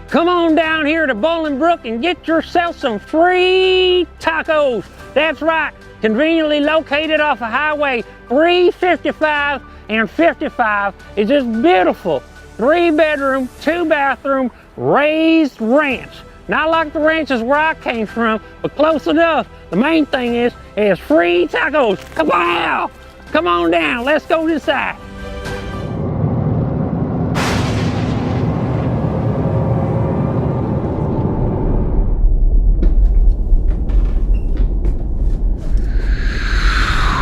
Come on down here to Bolingbrook and get yourself some free tacos. That's right, conveniently located off of Highway 355 and 55. It's just beautiful. 3-bedroom, 2-bathroom, raised ranch. Not like the ranches where I came from, but close enough. The main thing is free tacos. Kapow! Come on down, let's go inside.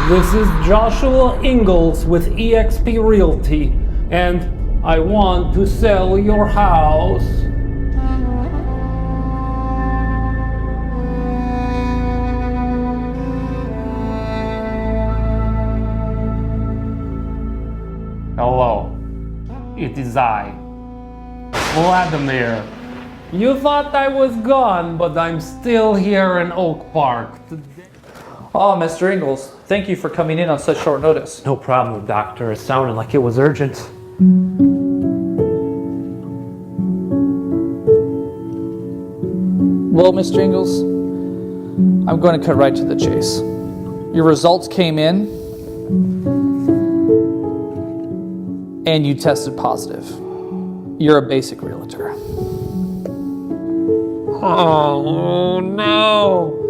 This is Joshua Inglis with eXp Realty, and I want to sell your house. Hello, it is I, Vladimir. You thought I was gone, but I'm still here in Oak Park. Oh, Mr. Inglis, thank you for coming in on such short notice. No problem, doctor. It sounded like it was urgent. Well, Mr. Inglis, I'm going to cut right to the chase. Your results came in, and you tested positive. You're a basic realtor. Oh no!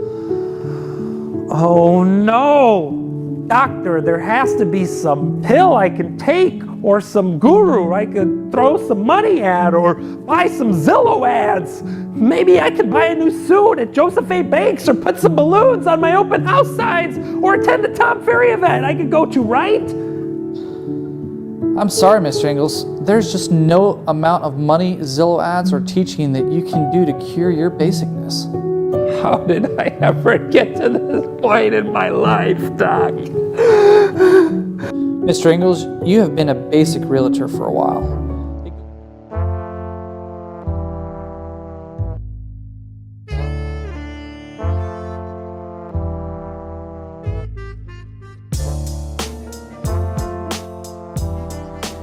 Oh no! Doctor, there has to be some pill I can take or some guru I could throw some money at or buy some Zillow ads. Maybe I could buy a new suit at Joseph A. Banks or put some balloons on my open house signs or attend a Tom Ferry event I could go to, right? I'm sorry, Mr. Inglis. There's just no amount of money, Zillow ads, or teaching that you can do to cure your basicness. How did I ever get to this point in my life, Doc? Mr. Inglis, you have been a basic realtor for a while.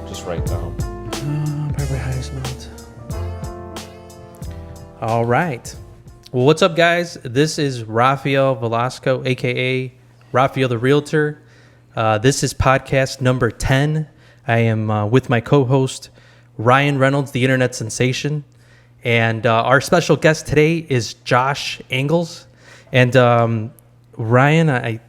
Just write down. Probably highest note. All right. Well, what's up, guys? This is Rafael Velasco, aka Rafael the Realtor. This is podcast number 10. I am with my co-host Ryan Reynolds, the internet sensation, and our special guest today is Josh Inglis. And Ryan, I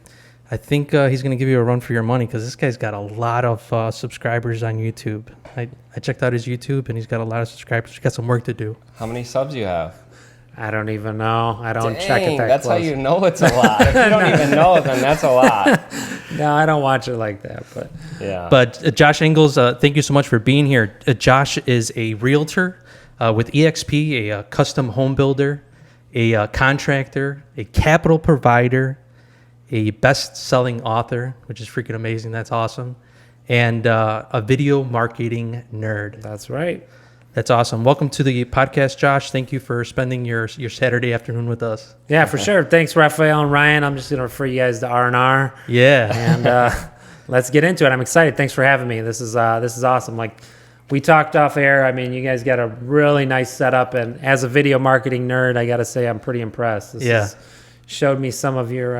think he's going to give you a run for your money because this guy's got a lot of subscribers on YouTube. I checked out his YouTube, and he's got a lot of subscribers. He's got some work to do. How many subs you have? I don't even know. I don't Dang, check it that that's close. how you know it's a lot. If you don't even know, then that's a lot. No, I don't watch it like that, but Yeah. But Josh Inglis, thank you so much for being here. Josh is a realtor with eXp, a custom home builder, a contractor, a capital provider, a best-selling author, which is freaking amazing. That's awesome. And a video marketing nerd. that's right. That's awesome. Welcome to the podcast, Josh. Thank you for spending your Saturday afternoon with us. Yeah, for sure. Thanks, Raphael and Ryan. I'm just going to refer you guys to R&R. Yeah. And let's get into it. I'm excited. Thanks for having me. This is awesome. Like we talked off air. I mean, you guys got a really nice setup, and as a video marketing nerd, I got to say I'm pretty impressed. This showed me some of your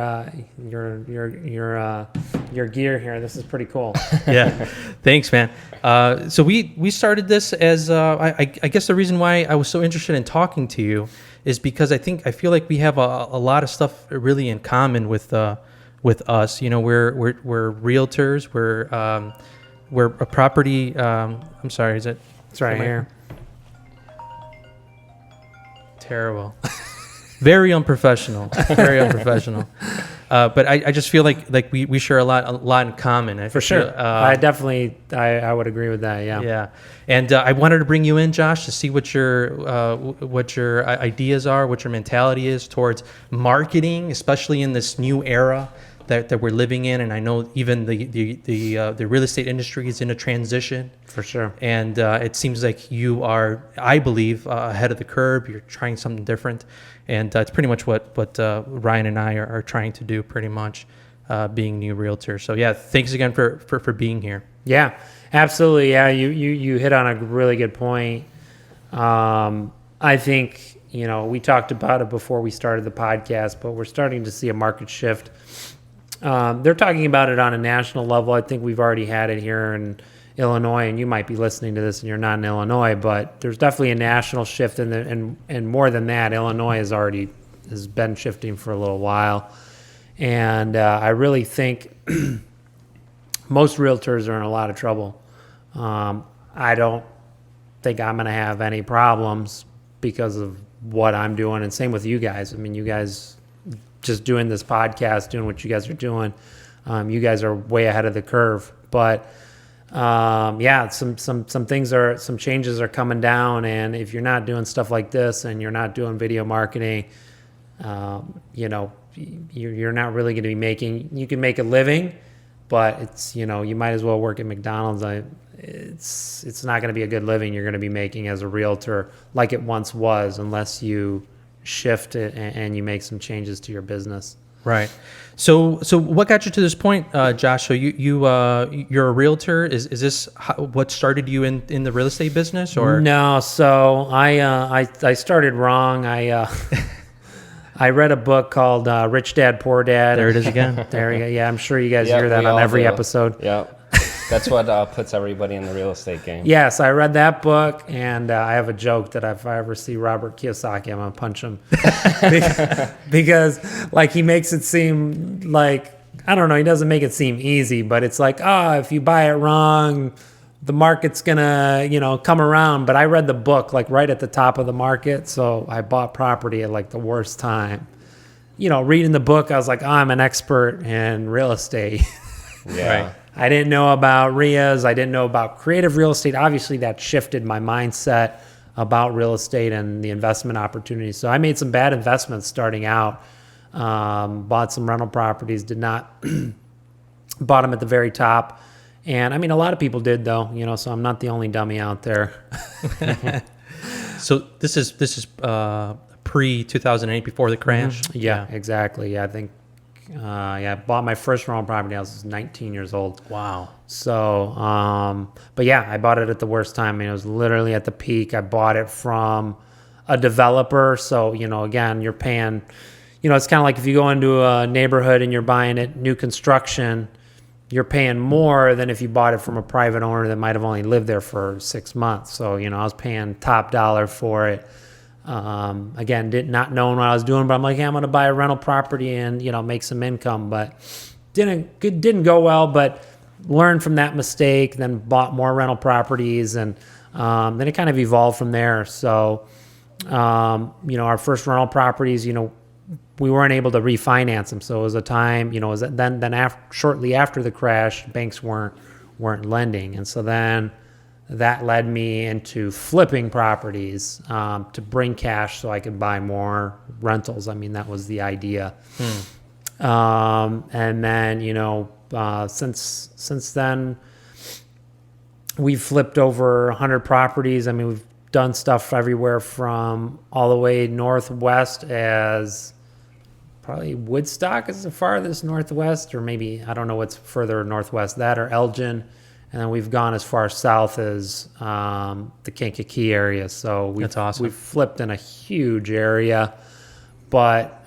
gear here. This is pretty cool. Yeah, thanks, man. So we started this as I guess the reason why I was so interested in talking to you is because I feel like we have a lot of stuff really in common with us. You know, we're realtors. We're a property. I'm sorry, is it? It's right here. Terrible. Very unprofessional. Very unprofessional. But I just feel like we share a lot in common. For sure. I definitely would agree with that. Yeah. Yeah. And I wanted to bring you in, Josh, to see what your ideas are, what your mentality is towards marketing, especially in this new era that we're living in. And I know even the real estate industry is in a transition. For sure. And it seems like you are, I believe, ahead of the curve. You're trying something different. And it's pretty much what Ryan and I are trying to do, pretty much, being new realtors. So yeah, thanks again for being here. Yeah, absolutely. Yeah, you hit on a really good point. I think, we talked about it before we started the podcast, but we're starting to see a market shift. They're talking about it on a national level. I think we've already had it here in Illinois, and you might be listening to this and you're not in Illinois, but there's definitely a national shift, and more than that, Illinois has been shifting for a little while. And I really think most realtors are in a lot of trouble. I don't think I'm going to have any problems because of what I'm doing, and same with you guys. I mean, you guys just doing this podcast, doing what you guys are doing, you guys are way ahead of the curve. But some changes are coming down, and if you're not doing stuff like this and you're not doing video marketing, you're not really going to be you can make a living, but it's, you might as well work at McDonald's. It's not going to be a good living you're going to be making as a realtor like it once was, unless you shift it and you make some changes to your business. Right. So what got you to this point, Josh? So you're a realtor. Is this what started you in the real estate business, or? No. So I started wrong. I read a book called Rich Dad, Poor Dad. There it is again. There we go. Yeah, I'm sure you guys hear that on every episode. Yeah. That's what puts everybody in the real estate game. Yes, I read that book, and I have a joke that if I ever see Robert Kiyosaki, I'm going to punch him. because he makes it seem like, I don't know, he doesn't make it seem easy, but it's like, if you buy it wrong, the market's going to, come around. But I read the book right at the top of the market, so I bought property at the worst time. Reading the book, I was like, I'm an expert in real estate. Yeah. Right. I didn't know about RIAs. I didn't know about creative real estate. Obviously, that shifted my mindset about real estate and the investment opportunities. So I made some bad investments starting out. Bought some rental properties, did not bought them at the very top. And I mean, a lot of people did though, so I'm not the only dummy out there. So this is pre 2008, before the crash. Yeah, exactly. Yeah, I think. I bought my first rental property. I was 19 years old. Wow. So, but yeah, I bought it at the worst time. I mean, it was literally at the peak. I bought it from a developer. So, again, you're paying, it's kind of like if you go into a neighborhood and you're buying it new construction, you're paying more than if you bought it from a private owner that might have only lived there for 6 months. So, I was paying top dollar for it. Again, did not knowing what I was doing, but I'm like, hey, I'm going to buy a rental property and, make some income, but didn't go well, but learned from that mistake, then bought more rental properties. And, then it kind of evolved from there. So, our first rental properties, we weren't able to refinance them. So it was a time, shortly after the crash, banks weren't lending. And so then that led me into flipping properties to bring cash so I could buy more rentals. I mean, that was the idea. And then, since then, we've flipped over 100 properties. I mean, we've done stuff everywhere from all the way northwest as probably Woodstock is the farthest northwest, or maybe, I don't know what's further northwest, that or Elgin. And then we've gone as far south as the Kankakee area. So That's awesome. We've flipped in a huge area. But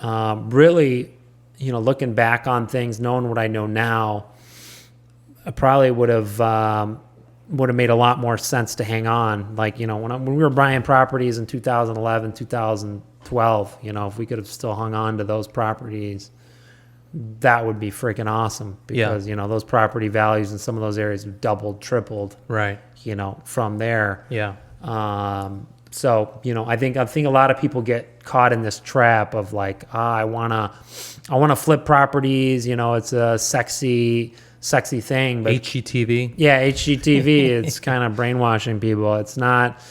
really, looking back on things, knowing what I know now, I probably would have made a lot more sense to hang on. When we were buying properties in 2011, 2012, if we could have still hung on to those properties, that would be freaking awesome, because those property values in some of those areas have doubled, tripled, Right. From there. Yeah. So I think a lot of people get caught in this trap of I wanna flip properties, it's a sexy thing, but HGTV. yeah, HGTV, it's kind of brainwashing people. It's not.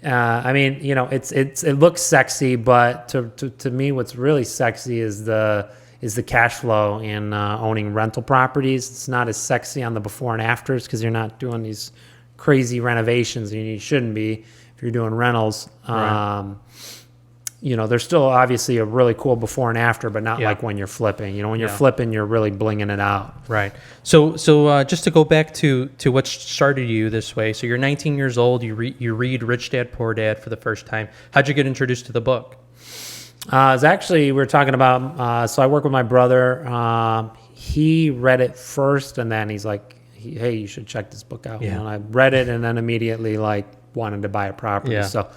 It looks sexy, but to me, what's really sexy is the cash flow in owning rental properties. It's not as sexy on the before and afters because you're not doing these crazy renovations, and you shouldn't be if you're doing rentals. Right. there's still obviously a really cool before and after, but not Yeah. like when you're flipping. When you're Yeah. flipping, you're really blinging it out. Right. So just to go back to what started you this way. So you're 19 years old. You read Rich Dad Poor Dad for the first time. How'd you get introduced to the book? It's actually, we were talking about, so I work with my brother. He read it first, and then he's like, hey, you should check this book out. Yeah. And I read it and then immediately like wanted to buy a property. Yeah. So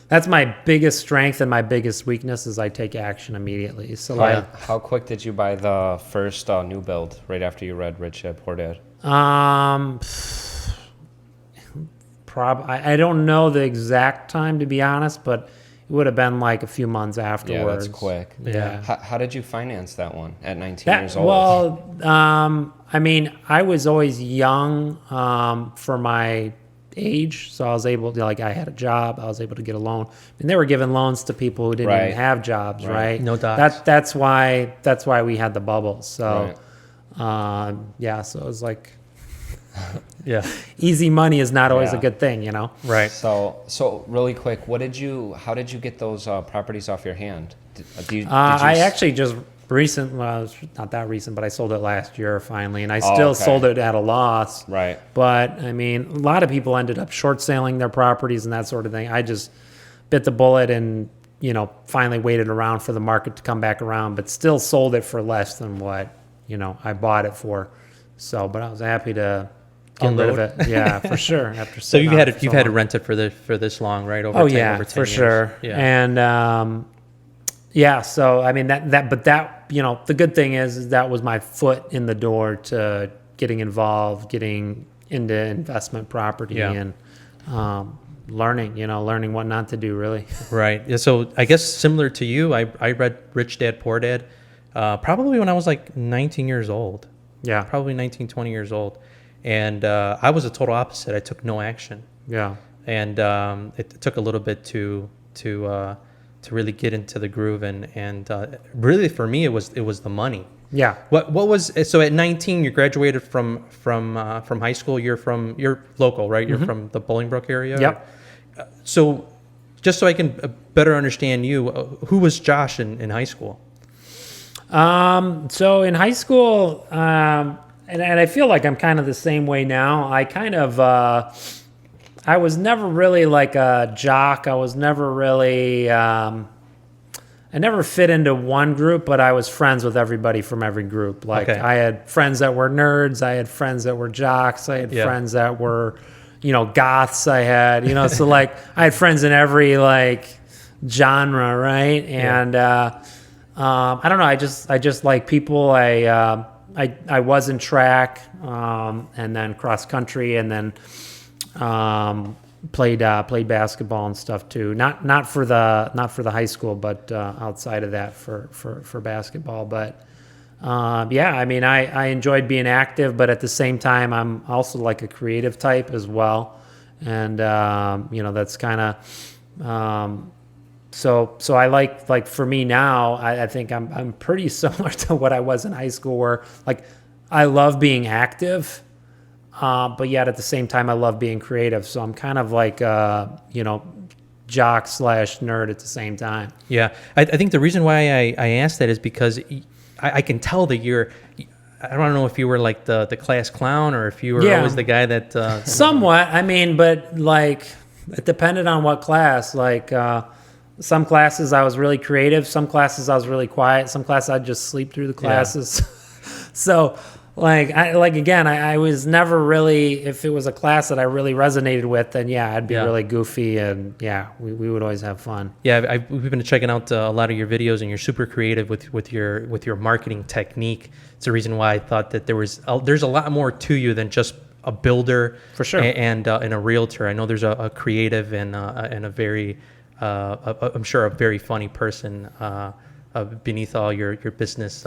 that's my biggest strength and my biggest weakness is I take action immediately. So How quick did you buy the first new build right after you read Rich Dad Poor Dad? I don't know the exact time, to be honest, but it would have been like a few months afterwards. Yeah, that's quick. Yeah. How did you finance that one at 19 years old? Well, I mean, I was always young for my age, so I was able to, like, I had a job, I was able to get a loan, and they were giving loans to people who didn't Right. even have jobs, right? No docs. That's why we had the bubble. So, yeah, so it was like Yeah. easy money is not always a Yeah. good thing, Right. So really quick, how did you get those properties off your hand? I actually just not that recent, but I sold it last year finally, and I still okay. sold it at a loss. Right. But I mean, a lot of people ended up short selling their properties and that sort of thing. I just bit the bullet and finally waited around for the market to come back around, but still sold it for less than what I bought it for. So, but I was happy to get rid of Unload. it. Yeah, for sure. After So you've had it. you've had to rent it for this long, right? Over Oh 10, yeah, over 10 for years. sure. Yeah. And yeah, so I mean that the good thing is that was my foot in the door to getting involved, getting into investment property Yeah. and learning what not to do, really. Right. Yeah, so I guess similar to you, I read Rich Dad Poor Dad probably when I was like 19 years old. Yeah. Probably 19, 20 years old. And I was a total opposite. I took no action. Yeah. And it took a little bit to really get into the groove, and really for me it was the money. Yeah. What was so at 19 you graduated from high school. You're local, right? You're from the Bolingbrook area. Yep. So just so I can better understand you, who was Josh in high school? So in high school, and I feel like I'm kind of the same way now. I kind of I was never really like a jock. I was never really, I never fit into one group, but I was friends with everybody from every group. Like Okay. I had friends that were nerds. I had friends that were jocks. I had Yeah. friends that were, goths. I had, so like I had friends in every like genre, right? And I don't know. I just like people. I was in track, and then cross country, and then played basketball and stuff too. Not for the high school, but outside of that for basketball. But yeah, I mean, I enjoyed being active, but at the same time, I'm also like a creative type as well, and that's kind of. So I like for me now, I think I'm pretty similar to what I was in high school, where like I love being active, but yet at the same time I love being creative. So I'm kind of like jock / nerd at the same time. Yeah, I think the reason why I asked that is because I can tell that I don't know if you were like the class clown or if you were always the guy that. Somewhat, I mean, but like it depended on what class. Like some classes I was really creative, some classes I was really quiet, some classes I'd just sleep through the classes. So I was never really, if it was a class that I really resonated with, then yeah, I'd be really goofy, and yeah, we would always have fun. Yeah, we've been checking out a lot of your videos, and you're super creative with your marketing technique. It's the reason why I thought that there's a lot more to you than just a builder, For sure. and a realtor. I know there's a creative and a very I'm sure a very funny person beneath all your business.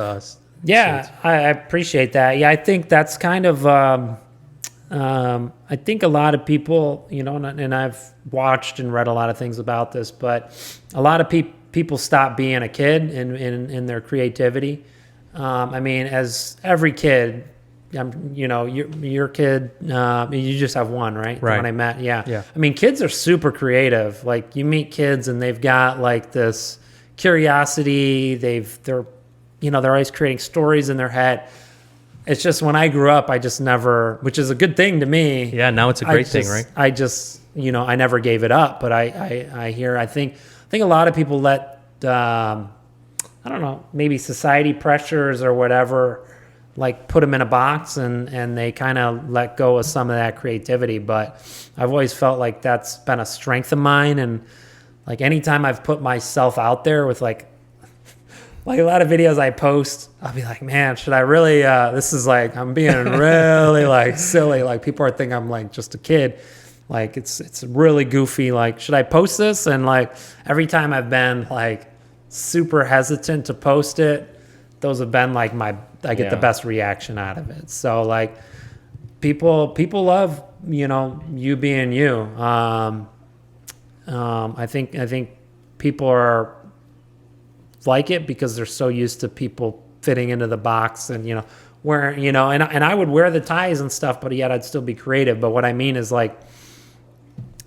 Yeah, I appreciate that. Yeah, I think that's kind of, I think a lot of people, and I've watched and read a lot of things about this, but a lot of people stop being a kid in their creativity. I mean, as every kid, your kid, you just have one, right? The Right. one I met, yeah. Yeah. I mean, kids are super creative. Like you meet kids and they've got like this curiosity. They're always creating stories in their head. It's just when I grew up, I just never, which is a good thing to me. Yeah, now it's a great thing, right? I just, I never gave it up. But I think a lot of people let, I don't know, maybe society pressures or whatever, like put them in a box and they kind of let go of some of that creativity. But I've always felt like that's been a strength of mine. And like anytime I've put myself out there with like a lot of videos I post, I'll be like, man, should I really, this is like, I'm being really like silly. Like people are thinking I'm like just a kid. Like it's really goofy. Like, should I post this? And like every time I've been like super hesitant to post it, those have been like I get the best reaction out of it. So like people love, you being you. I think people are like it because they're so used to people fitting into the box and wearing and I would wear the ties and stuff, but yet I'd still be creative. But what I mean is like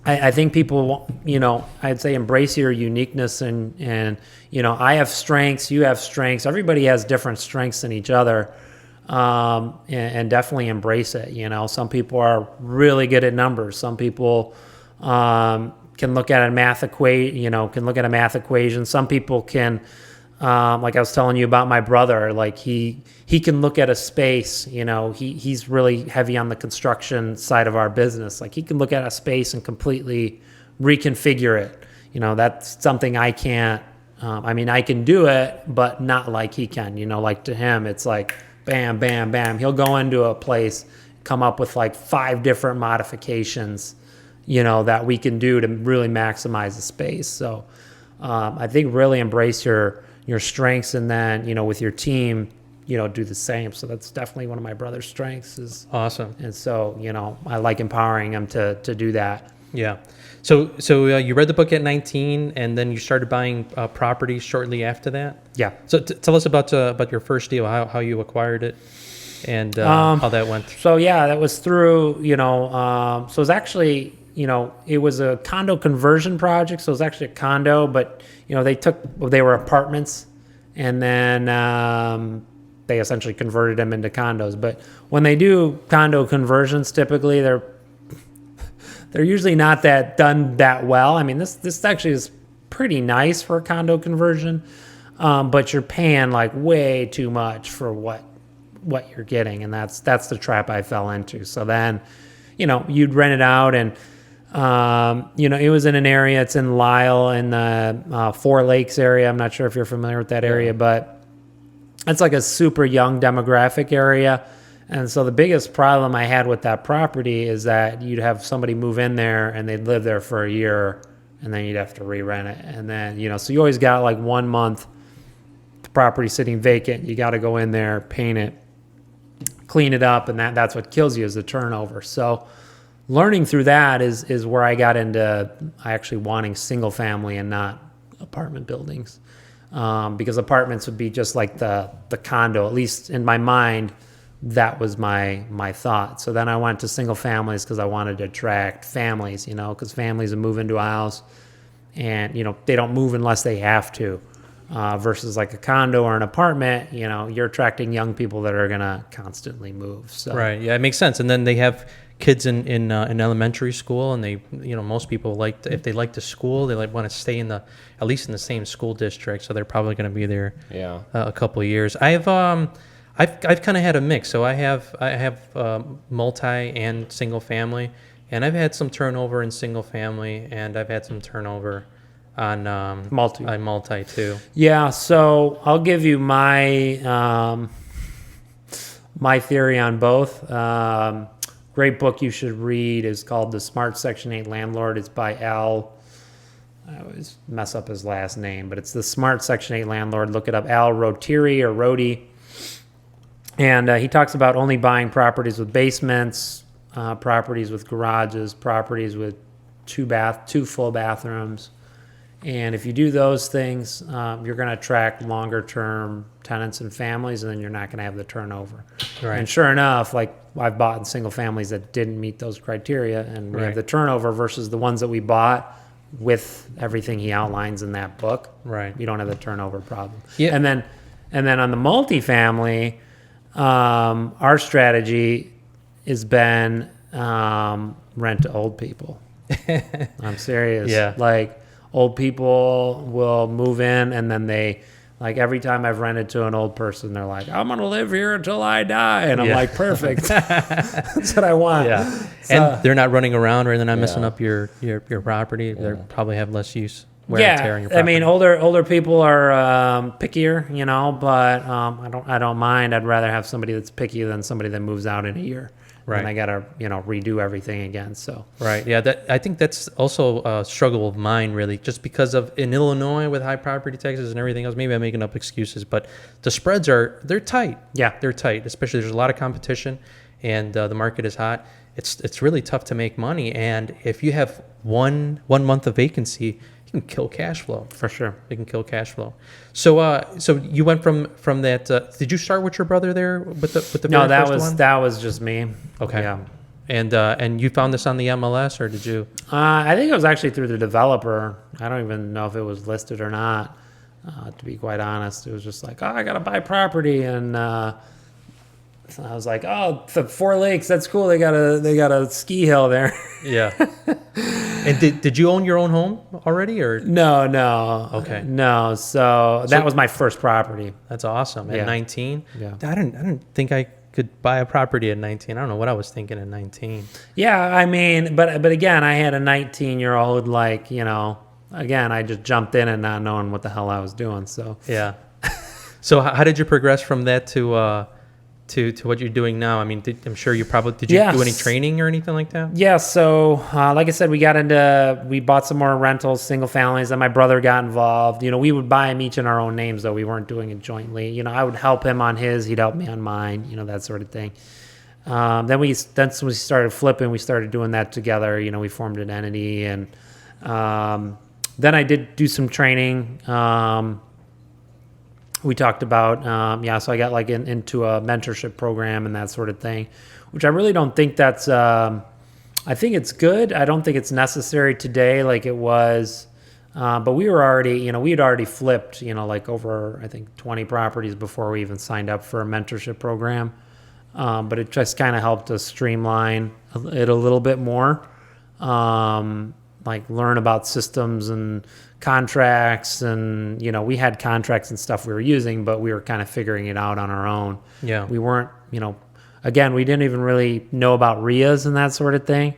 I think people I'd say embrace your uniqueness and I have strengths, you have strengths, everybody has different strengths in each other, and definitely embrace it. Some people are really good at numbers, some people can look at a math equation, some people can like I was telling you about my brother, like he can look at a space, he's really heavy on the construction side of our business. Like he can look at a space and completely reconfigure it. That's something I can't, I can do it, but not like he can, like to him, it's like bam, bam, bam. He'll go into a place, come up with like 5 different modifications, that we can do to really maximize the space. So I think really embrace your strengths, and then with your team do the same. So that's definitely one of my brother's strengths is awesome. And so I like empowering him to do that. Yeah. So you read the book at 19 and then you started buying property shortly after that. Yeah. So tell us about your first deal, how you acquired it and how that went. So yeah, that was through so it was actually it was a condo conversion project. So it was actually a condo, but they were apartments, and then they essentially converted them into condos. But when they do condo conversions, typically they're usually not done that well. I mean, this actually is pretty nice for a condo conversion, but you're paying like way too much for what you're getting, and that's the trap I fell into. So then, you'd rent it out, and it was in an area. It's in Lisle in the Four Lakes area. I'm not sure if you're familiar with that area, but it's like a super young demographic area. And so the biggest problem I had with that property is that you'd have somebody move in there and they'd live there for a year, and then you'd have to re-rent it. And then, so you always got like 1 month, the property sitting vacant. You got to go in there, paint it, clean it up, and that's what kills you is the turnover. So learning through that is where I got into actually wanting single family and not apartment buildings, because apartments would be just like the condo, at least in my mind. That was my thought. So then I went to single families because I wanted to attract families, because families would move into a house and, they don't move unless they have to, versus like a condo or an apartment, you're attracting young people that are going to constantly move. So. Right. Yeah, it makes sense. And then they have kids in elementary school, and they, most people if they like the school, they want to stay at least in the same school district. So they're probably going to be there a couple of years. I've kind of had a mix. So I have multi and single family, and I've had some turnover in single family, and I've had some turnover on multi too. Yeah. So I'll give you my my theory on both. Great book you should read is called The Smart Section 8 Landlord. It's by Al. I always mess up his last name, but it's The Smart Section 8 Landlord. Look it up. Al Rotiri or Roti. And he talks about only buying properties with basements, properties with garages, properties with two full bathrooms. And if you do those things, you're going to attract longer-term tenants and families, and then you're not going to have the turnover. Right. And sure enough, like I've bought in single families that didn't meet those criteria, and we have the turnover versus the ones that we bought with everything he outlines in that book. Right. You don't have the turnover problem. Yeah. And then on the multifamily, our strategy has been rent to old people. I'm serious. Yeah. Like old people will move in and then they, like every time I've rented to an old person, they're like, I'm going to live here until I die. And I'm Yeah. like, perfect. That's what I want. Yeah. So- And they're not running around or they're not messing up your property. They probably have less use. Wear and tear on your I property. mean, older people are pickier, you know, but I don't mind. I'd rather have somebody that's picky than somebody that moves out in a year. Right. And I gotta, redo everything again. So Right. Yeah. I think that's also a struggle of mine, really, just because of in Illinois with high property taxes and everything else. Maybe I'm making up excuses, but the spreads they're tight. Yeah. They're tight. Especially there's a lot of competition, and the market is hot. It's really tough to make money, and if you have one month of vacancy, you can kill cash flow. for sure. It can kill cash flow. So so you went from that. Did you start with your brother there with the No, very first one? that was just me. Okay. Yeah. And you found this on the MLS, or did you? I think it was actually through the developer. I don't even know if it was listed or not. To be quite honest, it was just like, oh, I gotta buy property, and so I was like, oh, the Four Lakes, that's cool. They got a ski hill there. Yeah. And did you own your own home already, or? No. Okay. No. So that was my first property. That's awesome. At Yeah. 19? Yeah. I didn't think I could buy a property at 19. I don't know what I was thinking at 19. Yeah, I mean, but again, I had a 19-year-old, like, again, I just jumped in and not knowing what the hell I was doing. So Yeah. So how did you progress from that to what you're doing now? I mean, I'm sure did you do any Yes. training or anything like that? yeah, so like I said, we bought some more rentals, single families, and my brother got involved. We would buy them each in our own names, though we weren't doing it jointly. I would help him on his, he'd help me on mine, that sort of thing. Then we started flipping, we started doing that together. We formed an entity, and then I did do some training. We talked about, so I got like into a mentorship program and that sort of thing, which I really don't think that's, I think it's good. I don't think it's necessary today like it was, but we were already, we had already flipped, like over, I think 20 properties before we even signed up for a mentorship program. But it just kind of helped us streamline it a little bit more, like learn about systems and contracts, and we had contracts and stuff we were using, but we were kind of figuring it out on our own. Yeah. We weren't, again, we didn't even really know about RIAs and that sort of thing.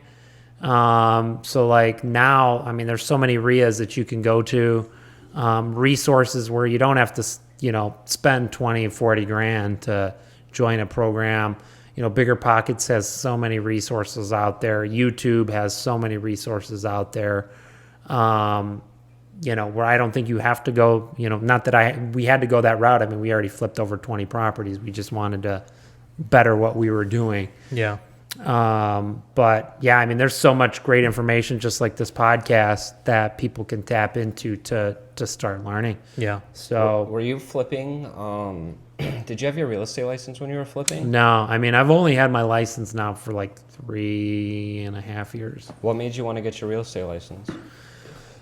So like now, I mean, there's so many RIAs that you can go to, resources where you don't have to, spend 20, 40 grand to join a program. Bigger Pockets has so many resources out there. YouTube has so many resources out there. Where I don't think you have to go, not that we had to go that route. I mean, we already flipped over 20 properties. We just wanted to better what we were doing. Yeah. But yeah, I mean, there's so much great information, just like this podcast, that people can tap into to start learning. Yeah. So Were you flipping? Did you have your real estate license when you were flipping? no, I mean, I've only had my license now for like 3.5 years. What made you want to get your real estate license?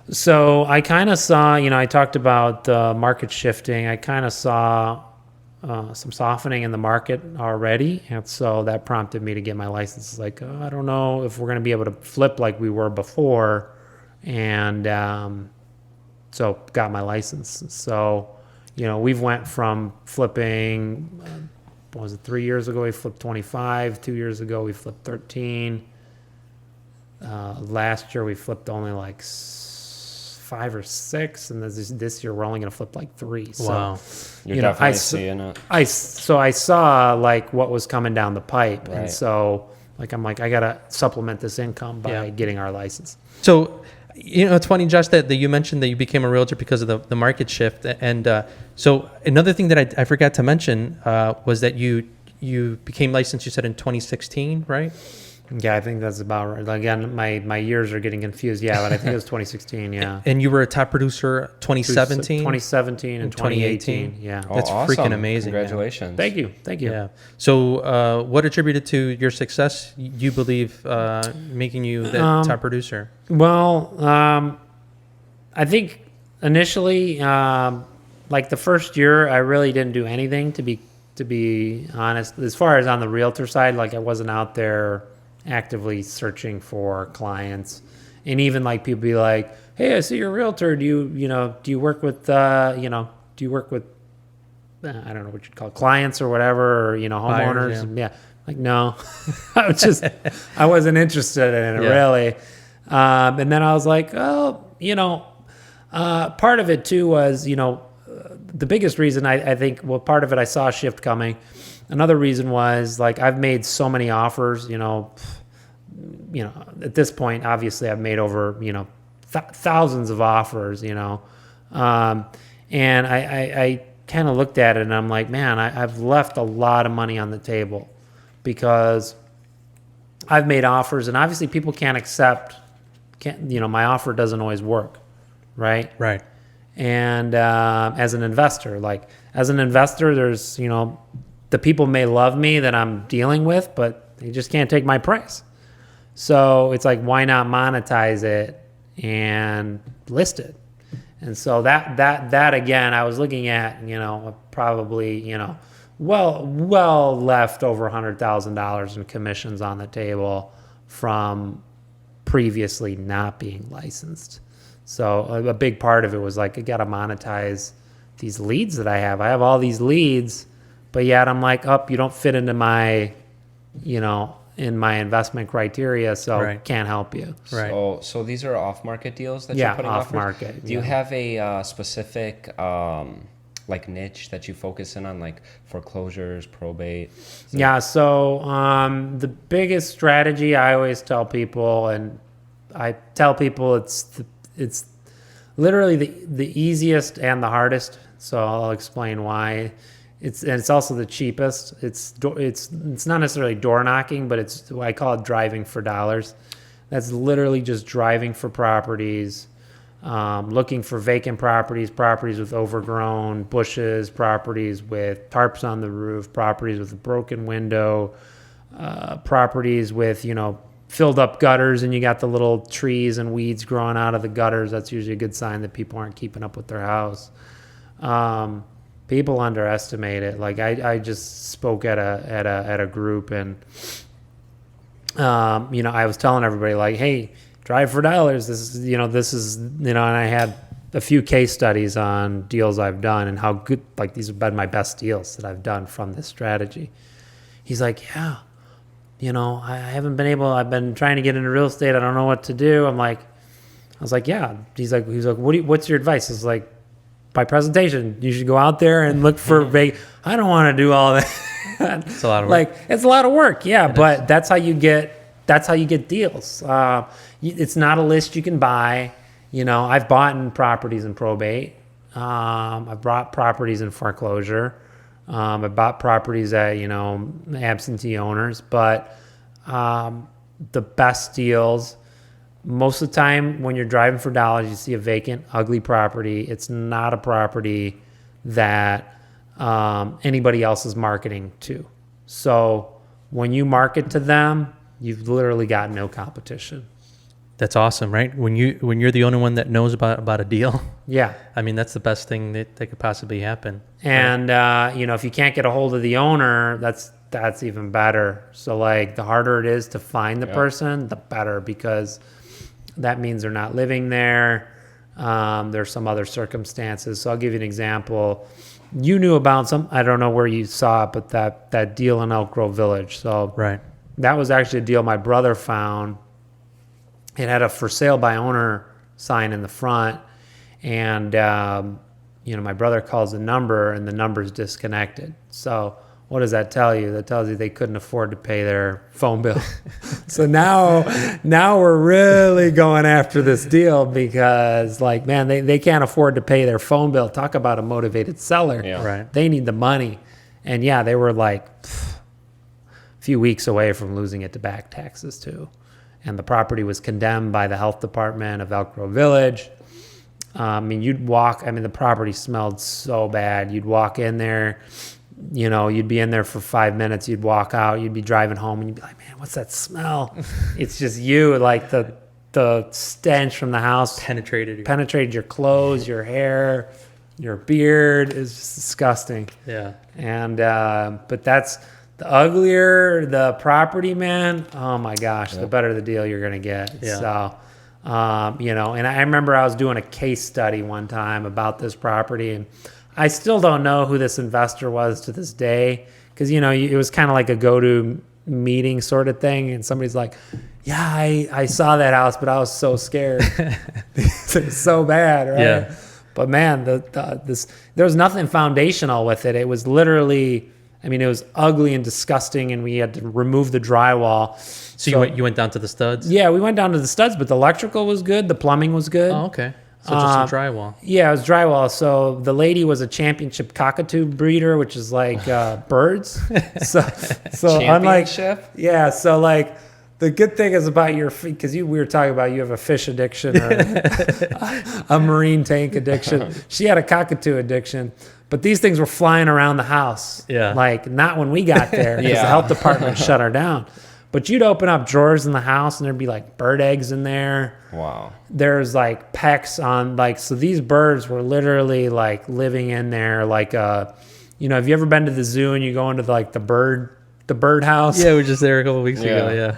So I kind of saw, I talked about the market shifting. I kind of saw some softening in the market already. And so that prompted me to get my license. It's like, I don't know if we're going to be able to flip like we were before. And so got my license. So, we've went from flipping, what was it, 3 years ago, we flipped 25. 2 years ago, we flipped 13. Last year, we flipped only like 5 or 6, and this year we're only going to flip like 3. So, Wow. You're definitely seeing it. I saw like what was coming down the pipe, Right. and so like I'm like, I got to supplement this income by Yeah. getting our license. So, it's funny, Josh, that you mentioned that you became a realtor because of the market shift. And so another thing that I forgot to mention was that you became licensed, you said, in 2016, right? Yeah, I think that's about right. Again, my years are getting confused. Yeah, but I think it was 2016. Yeah. And you were a top producer 2017? 2017 and 2018. Yeah. Oh, That's awesome. freaking amazing, man. Congratulations. Thank you. Yeah. So what attributed to your success, you believe, making you that top producer? Well, I think initially, like the first year, I really didn't do anything to be honest. As far as on the realtor side, like I wasn't out there actively searching for clients, and even like people be like, "Hey, I see you're a realtor. Do you work with do you work with I don't know what you'd call it, clients or whatever, or homeowners?" Buyers, yeah. Like no, I wasn't interested in it Yeah. really. And then I was like, oh, part of it too was, the biggest reason I think, well, part of it I saw a shift coming. Another reason was like I've made so many offers, at this point, obviously I've made over, thousands of offers, and I kind of looked at it and I'm like, man, I've left a lot of money on the table because I've made offers and obviously people can't accept, my offer doesn't always work. Right. Right. And as an investor, there's, the people may love me that I'm dealing with, but they just can't take my price. So it's like, why not monetize it and list it? And so that again, I was looking at, probably, well left over $100,000 in commissions on the table from previously not being licensed. So a big part of it was like, I got to monetize these leads that I have. I have all these leads, but yet I'm like, you don't fit into my, in my investment criteria, so Right. can't help you. Right. So these are off-market deals that Yeah, you're putting off-market, Do you yeah. have a specific like niche that you focus in on, like foreclosures, probate? Yeah, so the biggest strategy I always tell people, and I tell people it's literally the easiest and the hardest. So I'll explain why. It's also the cheapest. It's not necessarily door knocking, but I call it driving for dollars. That's literally just driving for properties, looking for vacant properties with overgrown bushes, properties with tarps on the roof, properties with a broken window, properties with, filled up gutters and you got the little trees and weeds growing out of the gutters. That's usually a good sign that people aren't keeping up with their house. People underestimate it. Like I just spoke at a group and, I was telling everybody like, hey, drive for dollars. This is, and I had a few case studies on deals I've done and how good, like these have been my best deals that I've done from this strategy. He's like, yeah, I haven't been I've been trying to get into real estate. I don't know what to do. I was like, yeah. He's like, what's your advice? It's like, by presentation, you should go out there and look for I don't want to do all that. It's a lot of work. It's a lot of work. Yeah. But that's how you get deals. It's not a list you can buy. I've bought in properties in probate. I've bought properties in foreclosure. I bought properties at, absentee owners, but the best deals, most of the time when you're driving for dollars, you see a vacant, ugly property. It's not a property that anybody else is marketing to. So when you market to them, you've literally got no competition. That's awesome, right? When you're the only one that knows about a deal. Yeah. I mean, that's the best thing that could possibly happen. And, if you can't get a hold of the owner, that's even better. So like the harder it is to find the person, the better, because that means they're not living there. There's some other circumstances. So I'll give you an example. You knew about I don't know where you saw it, but that deal in Elk Grove Village. So Right. that was actually a deal my brother found. It had a for sale by owner sign in the front. And, my brother calls the number and the number's disconnected. So what does that tell you? That tells you they couldn't afford to pay their phone bill. So now we're really going after this deal because like, man, they can't afford to pay their phone bill. Talk about a motivated seller. Yeah. Right. They need the money. And yeah, they were like a few weeks away from losing it to back taxes too. And the property was condemned by the health department of Elk Grove Village. The property smelled so bad. You'd walk in there, you'd be in there for 5 minutes. You'd walk out, you'd be driving home and you'd be like, man, what's that smell? It's just you. Like the the stench from the house penetrated your clothes, your hair, your beard. Is just disgusting. Yeah. And but that's the uglier the property, man. Oh my gosh, the better the deal you're gonna get. Yeah. So, and I remember I was doing a case study one time about this property, and I still don't know who this investor was to this day, because it was kind of like a go-to meeting sort of thing, and somebody's like, "Yeah, I saw that house, but I was so scared. It's so bad, right?" Yeah. But man, there was nothing foundational with it. It was literally, it was ugly and disgusting, and we had to remove the drywall. So you went down to the studs? Yeah, we went down to the studs, but the electrical was good. The plumbing was good. Oh, okay. So just some drywall. Yeah, it was drywall. So the lady was a championship cockatoo breeder, which is like birds. So unlike, yeah, so like the good thing is about your feet, because we were talking about you have a fish addiction or a marine tank addiction. She had a cockatoo addiction. But these things were flying around the house. Yeah. Like, not when we got there, because the health department shut her down. But you'd open up drawers in the house, and there'd be, like, bird eggs in there. Wow. There's, like, pecks on, like, so these birds were literally, like, living in there. Like, have you ever been to the zoo and you go into, like, the bird house? Yeah, we were just there a couple weeks ago, yeah.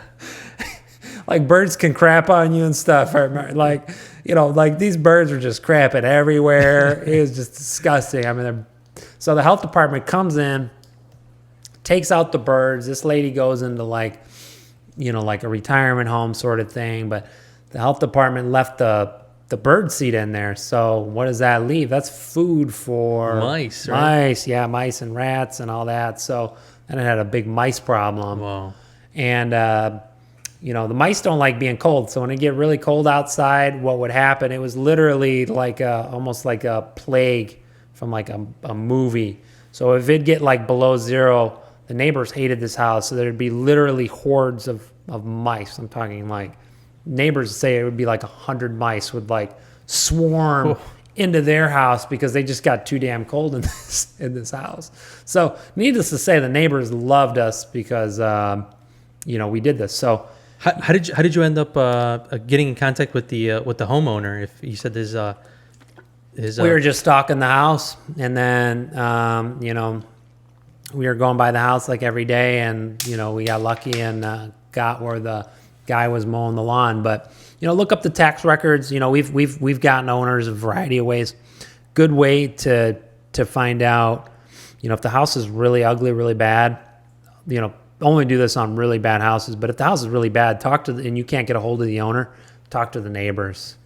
Like, birds can crap on you and stuff. I remember, like these birds were just crapping everywhere. It was just disgusting. So the health department comes in, takes out the birds. This lady goes into like a retirement home sort of thing, but the health department left the bird seed in there. So what does that leave? That's food for mice, right? Mice, yeah, mice and rats and all that. So then it had a big mice problem. Wow. And the mice don't like being cold. So when it get really cold outside, what would happen? It was literally like almost like a plague from like a movie. So if it'd get like below zero, the neighbors hated this house. So there'd be literally hordes of mice. I'm talking like neighbors say it would be like 100 mice would like swarm into their house because they just got too damn cold in this house. So needless to say, the neighbors loved us because we did this. So how did you end up getting in contact with the homeowner? If you said his we were just stalking the house, and then we were going by the house like every day, and we got lucky and got where the guy was mowing the lawn. But look up the tax records. We've gotten owners a variety of ways. Good way to find out if the house is really ugly, really bad. Only do this on really bad houses, but if the house is really bad, and you can't get a hold of the owner, talk to the neighbors.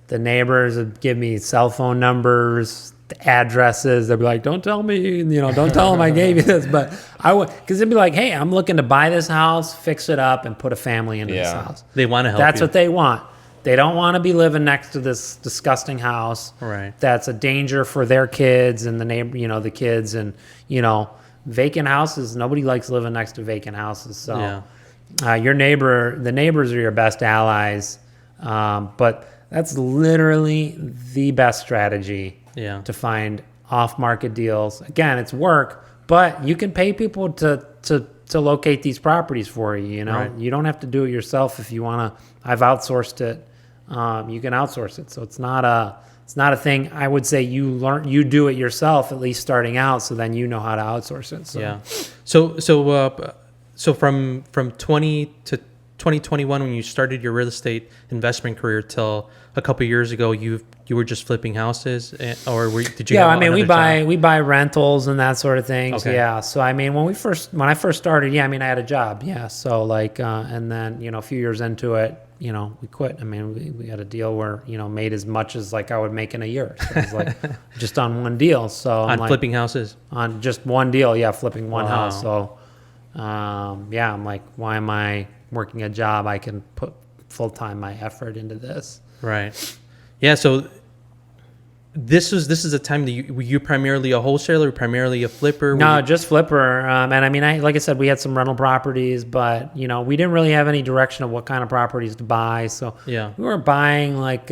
The neighbors would give me cell phone numbers, addresses. They'd be like, "Don't tell me, don't tell them I gave you this." But I would, because they'd be like, "Hey, I'm looking to buy this house, fix it up, and put a family into this house." They want to help. That's what they want. They don't want to be living next to this disgusting house. Right. That's a danger for their kids and the neighbor, the kids, and vacant houses. Nobody likes living next to vacant houses. So the neighbors are your best allies. But that's literally the best strategy to find off-market deals. Again, it's work, but you can pay people to locate these properties for you. Right. You don't have to do it yourself if you want to. I've outsourced it. You can outsource it. So it's not a thing. I would say you do it yourself, at least starting out, so then you know how to outsource it. So. Yeah. So from 20 to 2021, when you started your real estate investment career, till a couple of years ago, you were just flipping houses, or did you? Yeah, we buy rentals and that sort of things. Okay. Yeah. So when I first started, I had a job. Yeah. So and then a few years into it, we quit. We had a deal where made as much as like I would make in a year. So it was like just on one deal. So on flipping houses. On just one deal, yeah, flipping one Wow. house. So I'm like, why am I working a job? I can put full-time my effort into this. Right. Yeah. So this is a time that you primarily a wholesaler, primarily a flipper. No, just flipper. And like I said, we had some rental properties, but we didn't really have any direction of what kind of properties to buy. So yeah, we were buying like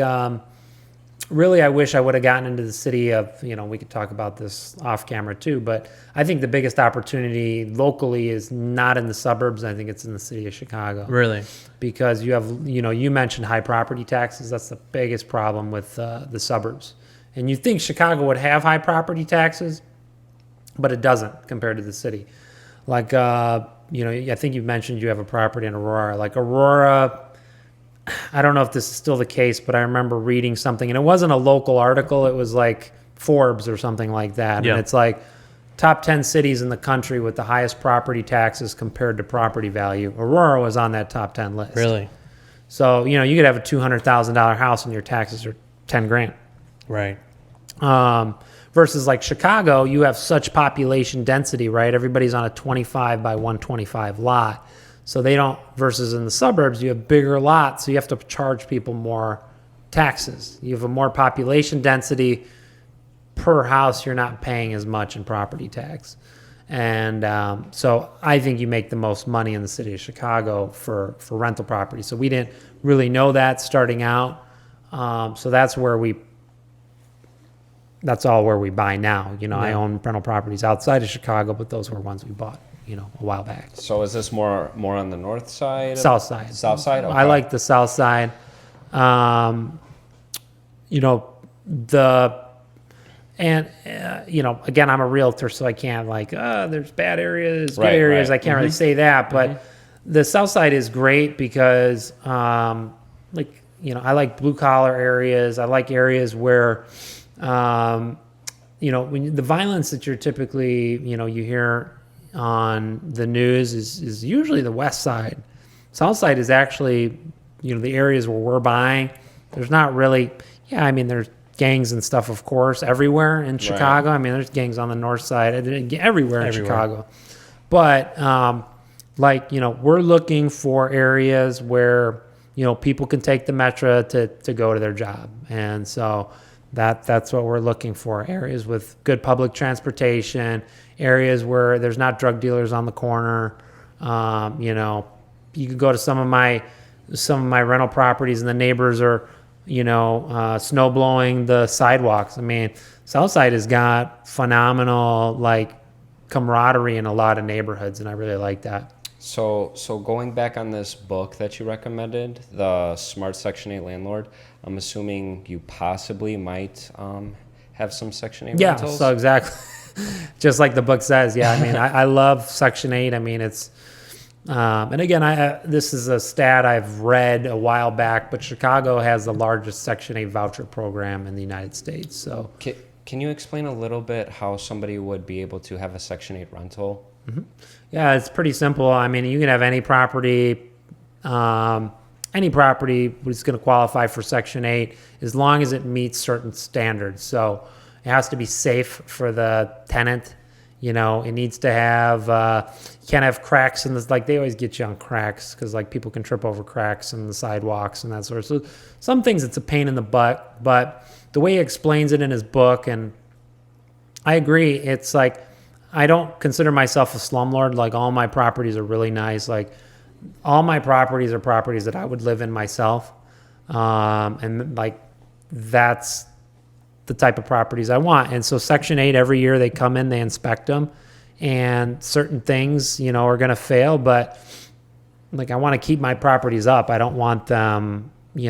really, I wish I would have gotten into the city of, we could talk about this off camera too, but I think the biggest opportunity locally is not in the suburbs. I think it's in the city of Chicago. Really? Because you have, you mentioned high property taxes. That's the biggest problem with the suburbs. And you think Chicago would have high property taxes, but it doesn't compared to the city. Like, I think you mentioned you have a property in Aurora. Like Aurora, I don't know if this is still the case, but I remember reading something, and it wasn't a local article. It was like Forbes or something like that. Yeah. And it's like top 10 cities in the country with the highest property taxes compared to property value. Aurora was on that top 10 list. Really? So, you could have a $200,000 house and your taxes are 10 grand. Right. Versus like Chicago, you have such population density, right? Everybody's on a 25 by 125 lot. So they don't, versus in the suburbs, you have bigger lots, so you have to charge people more taxes. You have a more population density per house, you're not paying as much in property tax. And so I think you make the most money in the city of Chicago for rental property. So we didn't really know that starting out. So that's all where we buy now. I own rental properties outside of Chicago, but those were ones we bought, a while back. So is this more on the north side? South side. South side? Okay. I like the south side. Again, I'm a realtor, so I can't there's bad areas, good areas. Right. I can't really say that, but the south side is great because, I like blue collar areas. I like areas where, when the violence that you're typically, you hear on the news is usually the west side. South side is actually, the areas where we're buying. There's not really, there's gangs and stuff, of course, everywhere in Chicago. Right. There's gangs on the north side, everywhere in Chicago. But, we're looking for areas where, people can take the metro to go to their job. And so that's what we're looking for. Areas with good public transportation, areas where there's not drug dealers on the corner. You could go to some of my rental properties and the neighbors are, snow blowing the sidewalks. Southside has got phenomenal camaraderie in a lot of neighborhoods, and I really like that. So going back on this book that you recommended, The Smart Section 8 Landlord, I'm assuming you possibly might have some Section 8 rentals? Yeah, so exactly. Just like the book says. Yeah, I love Section 8. It's, and again, this is a stat I've read a while back, but Chicago has the largest Section 8 voucher program in the United States. So can you explain a little bit how somebody would be able to have a Section 8 rental? Mm-hmm. Yeah, it's pretty simple. You can have any property was going to qualify for Section 8 as long as it meets certain standards. So it has to be safe for the tenant. It needs to have, you can't have cracks in this, they always get you on cracks because people can trip over cracks in the sidewalks and that sort of. So some things it's a pain in the butt, but the way he explains it in his book, and I agree, it's I don't consider myself a slumlord. All my properties are really nice. All my properties are properties that I would live in myself. And that's the type of properties I want. And so Section 8, every year they come in, they inspect them, and certain things, are going to fail, but I want to keep my properties up. I don't want them, I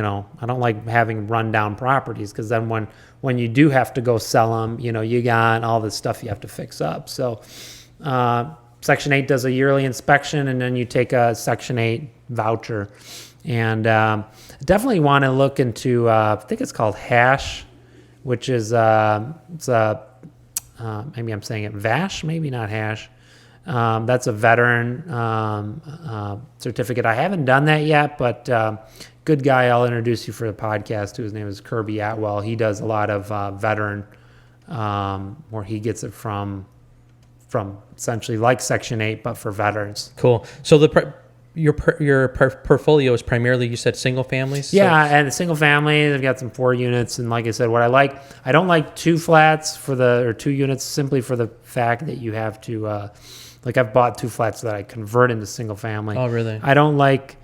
don't like having rundown properties because then when you do have to go sell them, you got all this stuff you have to fix up. So Section 8 does a yearly inspection, and then you take a Section 8 voucher. And definitely want to look into, I think it's called HASH, which is, maybe I'm saying it VASH, maybe not HASH. That's a veteran certificate. I haven't done that yet, but good guy I'll introduce you for the podcast, whose name is Kirby Atwell. He does a lot of veteran, where he gets it from essentially like Section 8, but for veterans. Cool. So your portfolio is primarily, you said, single families? Yeah, and single family. I've got some 4 units, and like I said, I don't like 2 flats or 2 units simply for the fact that you have to, I've bought 2 flats that I convert into single family. Oh, really? I don't like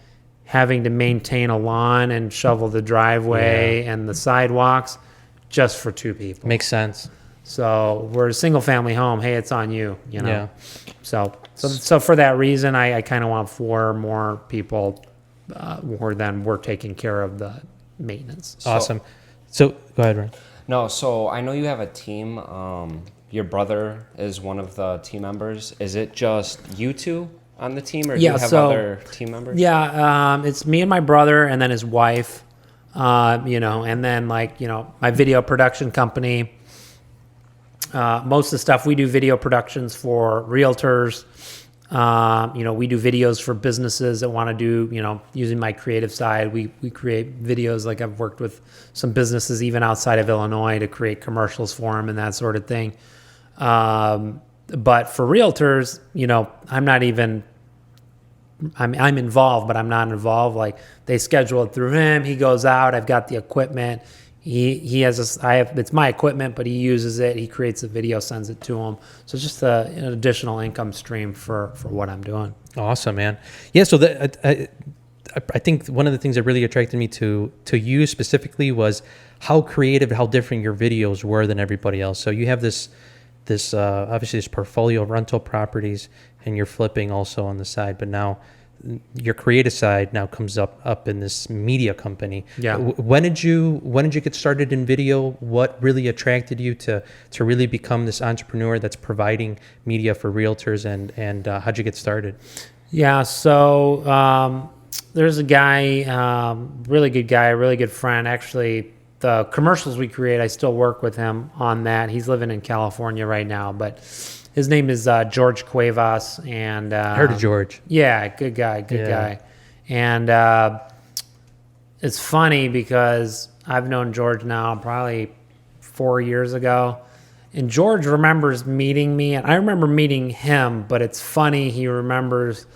having to maintain a lawn and shovel the driveway and the sidewalks. just for 2 people. Makes sense. So we're a single family home. Hey, it's on you, you know? Yeah. So for that reason, I kind of want 4 more people more than we're taking care of the maintenance. Awesome. So go ahead, Ryan. No, so I know you have a team. Your brother is one of the team members. Is it just you 2 on the team, or do you have other team members? Yeah, it's me and my brother, and then his wife. You know, and then like, you know, my video production company. Most of the stuff we do video productions for realtors. You know, we do videos for businesses that want to do, you know, using my creative side. We create videos. Like I've worked with some businesses even outside of Illinois to create commercials for them and that sort of thing. But for realtors, you know, I'm involved, but I'm not involved. Like they schedule it through him. He goes out. I've got the equipment. He has it's my equipment, but he uses it. He creates a video, sends it to him. So it's just an additional income stream for what I'm doing. Awesome, man. Yeah. So I think one of the things that really attracted me to you specifically was how creative, how different your videos were than everybody else. So you have this obviously this portfolio of rental properties, and you're flipping also on the side, but now your creative side now comes up in this media company. Yeah. When did you get started in video? What really attracted you to really become this entrepreneur that's providing media for realtors, and how'd you get started? Yeah. So there's a guy, really good guy, really good friend. Actually, the commercials we create, I still work with him on that. He's living in California right now, but his name is George Cuevas, and I heard of George. Yeah, good guy. And it's funny because I've known George now probably 4 years ago, and George remembers meeting me, and I remember meeting him. But it's funny, he remembers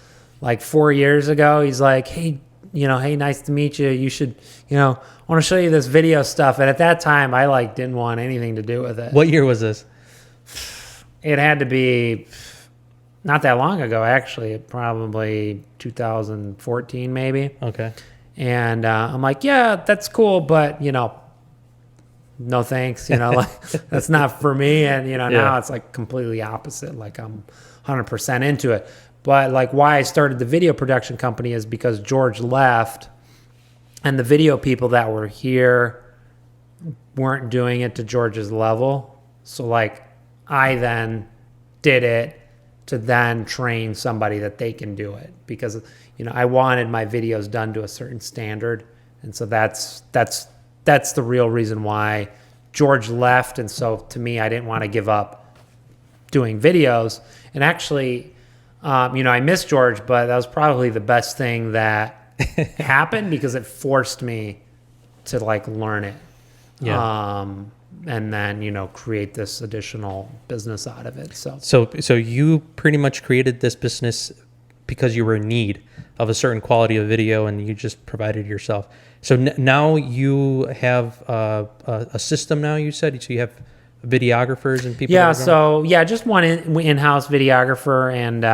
like 4 years ago. He's like, hey, nice to meet you. You should, I want to show you this video stuff. And at that time, I like didn't want anything to do with it. What year was this? It had to be not that long ago, actually. Probably 2014, maybe. Okay. And I'm like, yeah, that's cool, but no thanks. Like that's not for me. And now it's like completely opposite. Like I'm 100% into it. But like why I started the video production company is because George left, and the video people that were here weren't doing it to George's level. So like I then did it to then train somebody that they can do it, because I wanted my videos done to a certain standard. And so that's the real reason why George left. And so to me, I didn't want to give up doing videos. And actually, I miss George, but that was probably the best thing that happened, because it forced me to like learn it. Yeah. And then, create this additional business out of it. So you pretty much created this business because you were in need of a certain quality of video, and you just provided yourself. So now you have a system now, you said? So you have videographers and people? Yeah, just one in-house videographer. And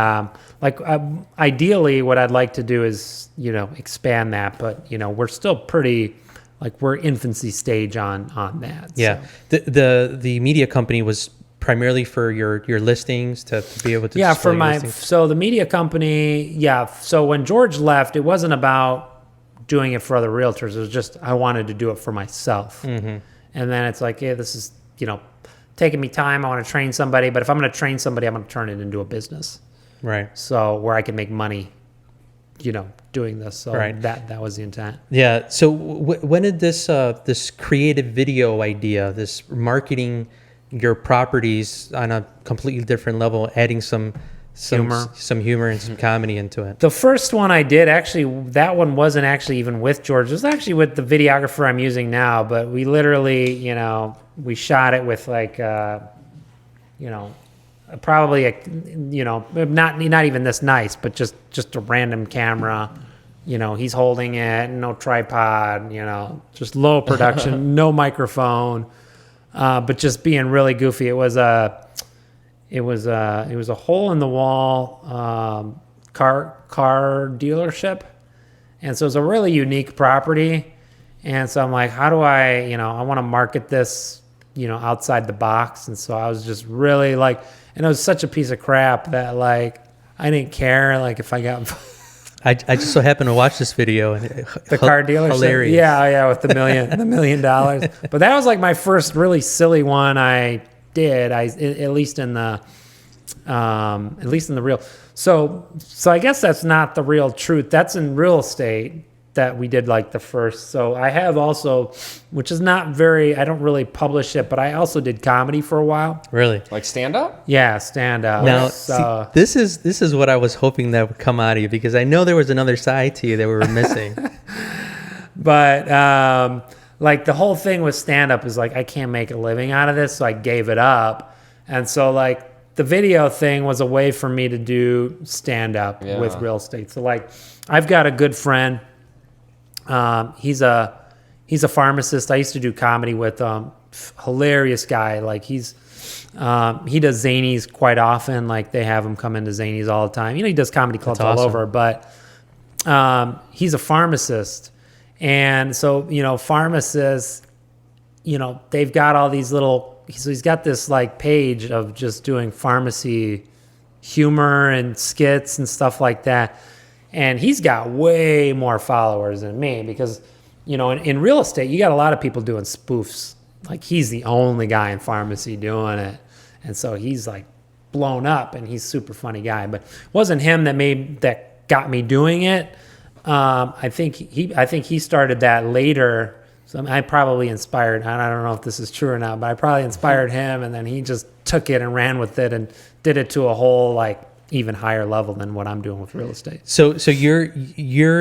ideally what I'd like to do is, expand that. But, we're still pretty... like we're infancy stage on that. Yeah. So. The media company was primarily for your listings to be able to for my listings. So the media company, so when George left, it wasn't about doing it for other realtors. It was just I wanted to do it for myself. Mm-hmm. And then it's like, this is taking me time. I want to train somebody, but if I'm going to train somebody, I'm going to turn it into a business. Right. So where I can make money doing this. So right. that was the intent. Yeah. So when did this creative video idea, this marketing your properties on a completely different level, adding some humor and some comedy into it? The first one I did, actually, that one wasn't actually even with George. It was actually with the videographer I'm using now, but we literally, we shot it with like, probably not even this nice, but just a random camera. He's holding it, no tripod, just low production, no microphone, but just being really goofy. It was a hole in the wall car dealership, and so it was a really unique property. And so I'm like, how do I, I want to market this, outside the box. And so I was just really like, and it was such a piece of crap that like, I didn't care like if I got I just so happened to watch this video and the car dealership. Hilarious. Yeah, with the $1 million. But that was like my first really silly one I did. At least in the real. So I guess that's not the real truth. That's in real estate that we did like the first. So I have also, which is not very, I don't really publish it, but I also did comedy for a while. Really? Like stand up? Yeah, stand up. Now, So, see, this is what I was hoping that would come out of you, because I know there was another side to you that we were missing. but like the whole thing with stand up is like, I can't make a living out of this. So I gave it up. And so like the video thing was a way for me to do stand up with real estate. So like I've got a good friend. He's a pharmacist. I used to do comedy with him. Hilarious guy. Like he does Zanies quite often. Like they have him come into Zanies all the time. He does comedy clubs all over, but he's a pharmacist. And so, pharmacists, they've got all these little, so he's got this like page of just doing pharmacy humor and skits and stuff like that. And he's got way more followers than me because, in real estate, you got a lot of people doing spoofs. Like he's the only guy in pharmacy doing it. And so he's like blown up and he's a super funny guy, but it wasn't him that got me doing it. I think he started that later. So I probably inspired, and I don't know if this is true or not, but I probably inspired him, and then he just took it and ran with it and did it to a whole like even higher level than what I'm doing with real estate. So you're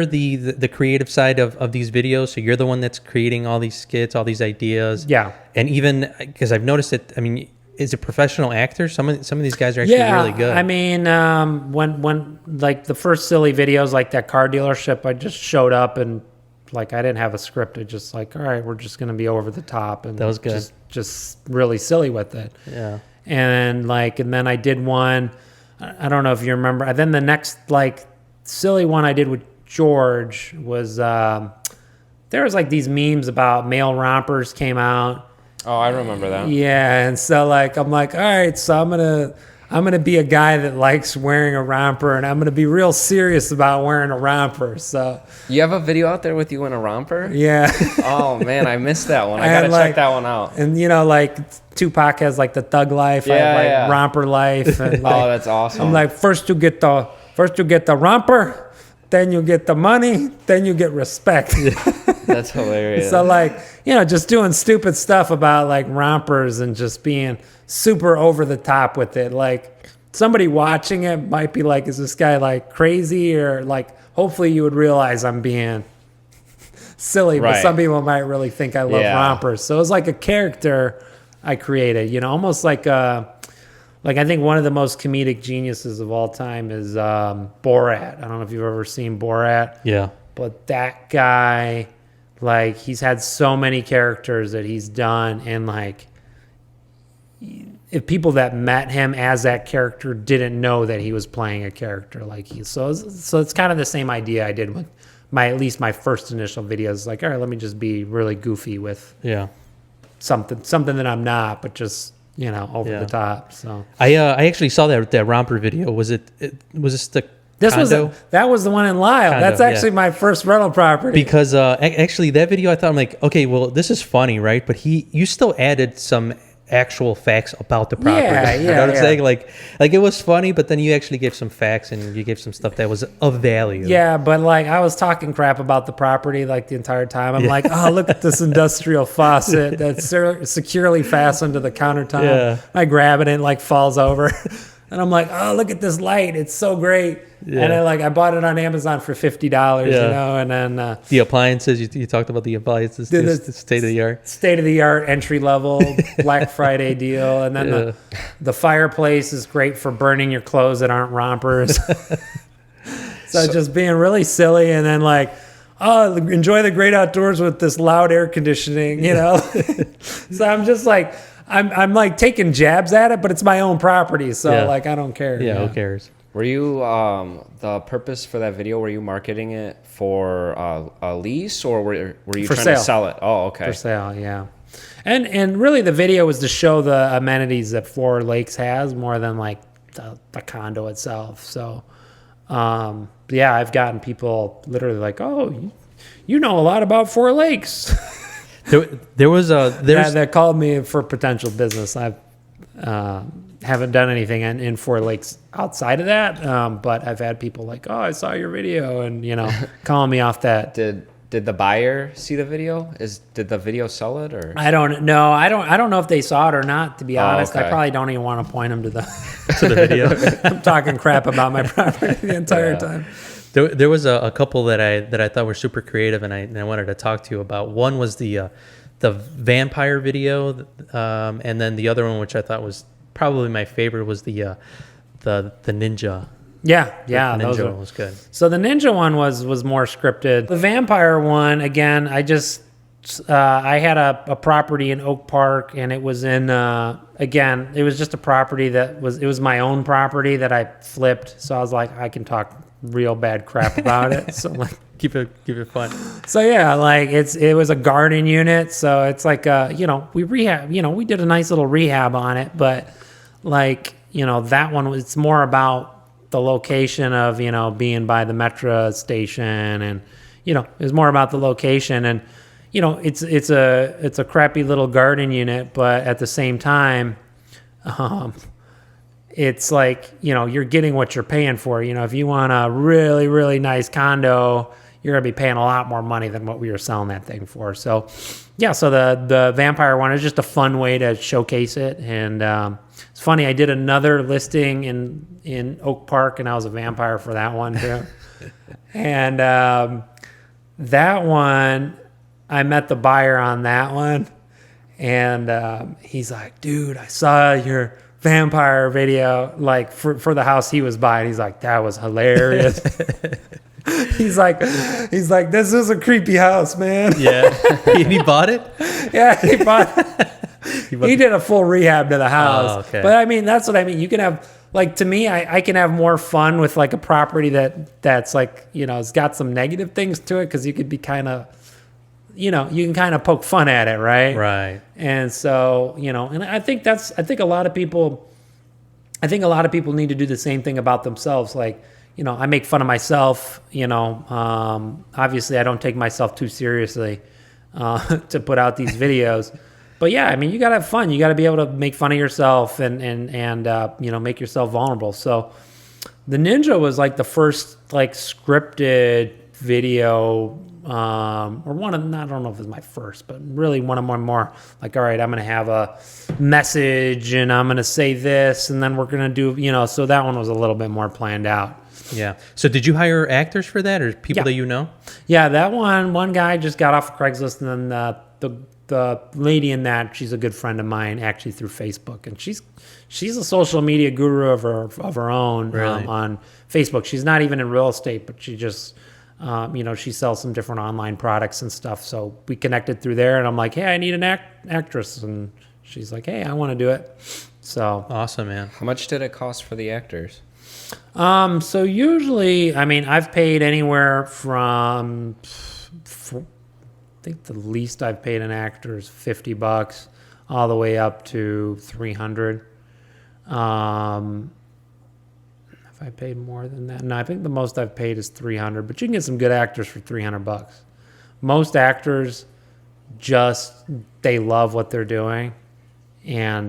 the creative side of these videos. So you're the one that's creating all these skits, all these ideas. Yeah. And even because I've noticed it, I mean, is a professional actor? Some of these guys are actually really good. I mean, when like the first silly videos, like that car dealership, I just showed up and like I didn't have a script. I just like, all right, we're just gonna be over the top, and that was good. Just really silly with it. Yeah. And then I did one. I don't know if you remember. And then the next like silly one I did with George was there was like these memes about male rompers came out. Oh, I remember that. Yeah, and so like I'm like, all right, so I'm gonna be a guy that likes wearing a romper, and I'm gonna be real serious about wearing a romper. So You have a video out there with you in a romper? yeah. Oh man, I missed that one. I And, gotta check that one out. And like Tupac has like the thug life, I Yeah, have like yeah. romper life. And, like, Oh, that's awesome. I'm like, first you get the romper, then you get the money, then you get respect. That's hilarious. So like, just doing stupid stuff about like rompers and just being super over the top with it. Like somebody watching it might be like, is this guy like crazy? Or like, hopefully you would realize I'm being silly, but Right. some people might really think I love Yeah. rompers. So it was like a character I created, almost like I think one of the most comedic geniuses of all time is Borat. I don't know if you've ever seen Borat. Yeah. But that guy, like, he's had so many characters that he's done, and like, if people that met him as that character didn't know that he was playing a character, like so it's kind of the same idea I did with at least my first initial videos. Like, all right, let me just be really goofy with Yeah. something that I'm not, but just over Yeah. the top. So I actually saw that romper video. Was this the condo? That was the one in Lyle. Condo, That's actually my first rental property. Because actually that video, I thought, I'm like, okay, well, this is funny, right? But you still added some actual facts about the property. Yeah, You know what I'm yeah. saying? Like it was funny, but then you actually gave some facts and you gave some stuff that was of value. Yeah, but like I was talking crap about the property like the entire time. I'm like, oh, look at this industrial faucet that's securely fastened to the countertop. Yeah. I grab it and it like falls over. And I'm like, oh, look at this light. It's so great. Yeah. And I bought it on Amazon for $50, and then The appliances, you talked about the appliances, Dude, the state of the art. state-of-the-art entry-level Black Friday deal. And then the fireplace is great for burning your clothes that aren't rompers. So just being really silly, and then like, oh, enjoy the great outdoors with this loud air conditioning, So I'm just like, I'm like taking jabs at it, but it's my own property, so Yeah. like I don't care. Yeah, who cares? Were you the purpose for that video? Were you marketing it for a lease, or were you For trying sale. to sell it? Oh, okay. For sale, yeah. And really the video was to show the amenities that Florida Lakes has more than like the condo itself. So, yeah, I've gotten people literally like, oh, you know a lot about Four Lakes. There was that called me for potential business. I haven't done anything in Four Lakes outside of that, but I've had people like, oh, I saw your video, and calling me off that. Did the buyer see the video? Did the video sell it, or? I don't know. I don't know if they saw it or not. To be honest, okay. I probably don't even want to point them to the to the video. I'm talking crap about my property the entire time. There was a couple that I thought were super creative, and I wanted to talk to you about. One was the vampire video, and then the other one, which I thought was probably my favorite, was the ninja. Yeah, The those ninja were, one was good. So the ninja one was more scripted. The vampire one, again, I had a property in Oak Park, and it was in again, it was just a property it was my own property that I flipped. So I was like, I can talk real bad crap about it. So like, Keep it fun. so yeah, like it was a garden unit. So it's like we we did a nice little rehab on it, but like that one it's more about the location of being by the metro station, and it was more about the location, and it's a crappy little garden unit, but at the same time it's like you're getting what you're paying for. If you want a really, really nice condo, you're gonna be paying a lot more money than what we were selling that thing for. So yeah, so the vampire one is just a fun way to showcase it. And it's funny, I did another listing in Oak Park, and I was a vampire for that one too. And that one, I met the buyer on that one, and he's like, dude, I saw your vampire video, like for the house he was buying. He's like, that was hilarious. He's like, this is a creepy house, man. Yeah, he bought it. Yeah, he bought. He did a full rehab to the house. Oh, okay. But I mean, that's what I mean. You can have, like, to me, I can have more fun with like a property that's like it's got some negative things to it, because you could be kind of, you can kind of poke fun at it, right? Right. And so and I think a lot of people need to do the same thing about themselves. Like, I make fun of myself, obviously I don't take myself too seriously to put out these videos. But yeah, I mean, you got to have fun. You got to be able to make fun of yourself and make yourself vulnerable. So the ninja was like the first like scripted video, or one of, I don't know if it was my first, but really one of my more like, all right, I'm going to have a message and I'm going to say this, and then we're going to do, so that one was a little bit more planned out. Yeah. So did you hire actors for that, or people that you know? Yeah, that one guy just got off of Craigslist, and then the lady in that, she's a good friend of mine, actually through Facebook, and she's a social media guru of her own. Really? On Facebook. She's not even in real estate, but she just she sells some different online products and stuff. So we connected through there, and I'm like, hey, I need an actress, and she's like, hey, I want to do it. So Awesome, man. How much did it cost for the actors? So usually, I mean, I've paid anywhere from, I think the least I've paid an actor is $50, all the way up to $300. If I paid more than that, no, I think the most I've paid is $300. But you can get some good actors for $300. Most actors they love what they're doing. And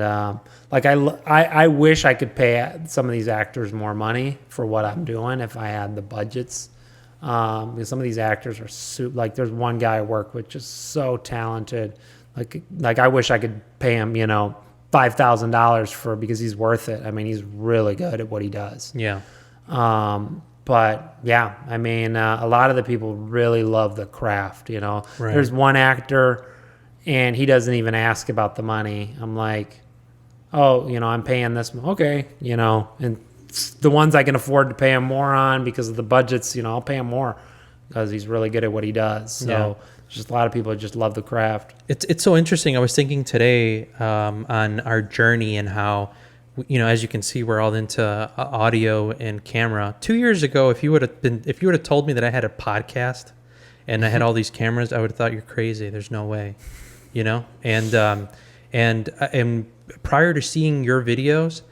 like I wish I could pay some of these actors more money for what I'm doing if I had the budgets. Because some of these actors are like, there's one guy I work with just so talented. Like I wish I could pay him, $5,000 because he's worth it. I mean, he's really good at what he does. Yeah. But yeah, I mean, a lot of the people really love the craft. Right. There's one actor, and he doesn't even ask about the money. I'm like, oh, I'm paying this. Okay. And the ones I can afford to pay him more on because of the budgets, I'll pay him more because he's really good at what he does. So Yeah. just a lot of people just love the craft. It's so interesting. I was thinking today on our journey and how as you can see, we're all into audio and camera. 2 years ago, if you would have told me that I had a podcast and I had all these cameras, I would have thought you're crazy. There's no way, And prior to seeing your videos,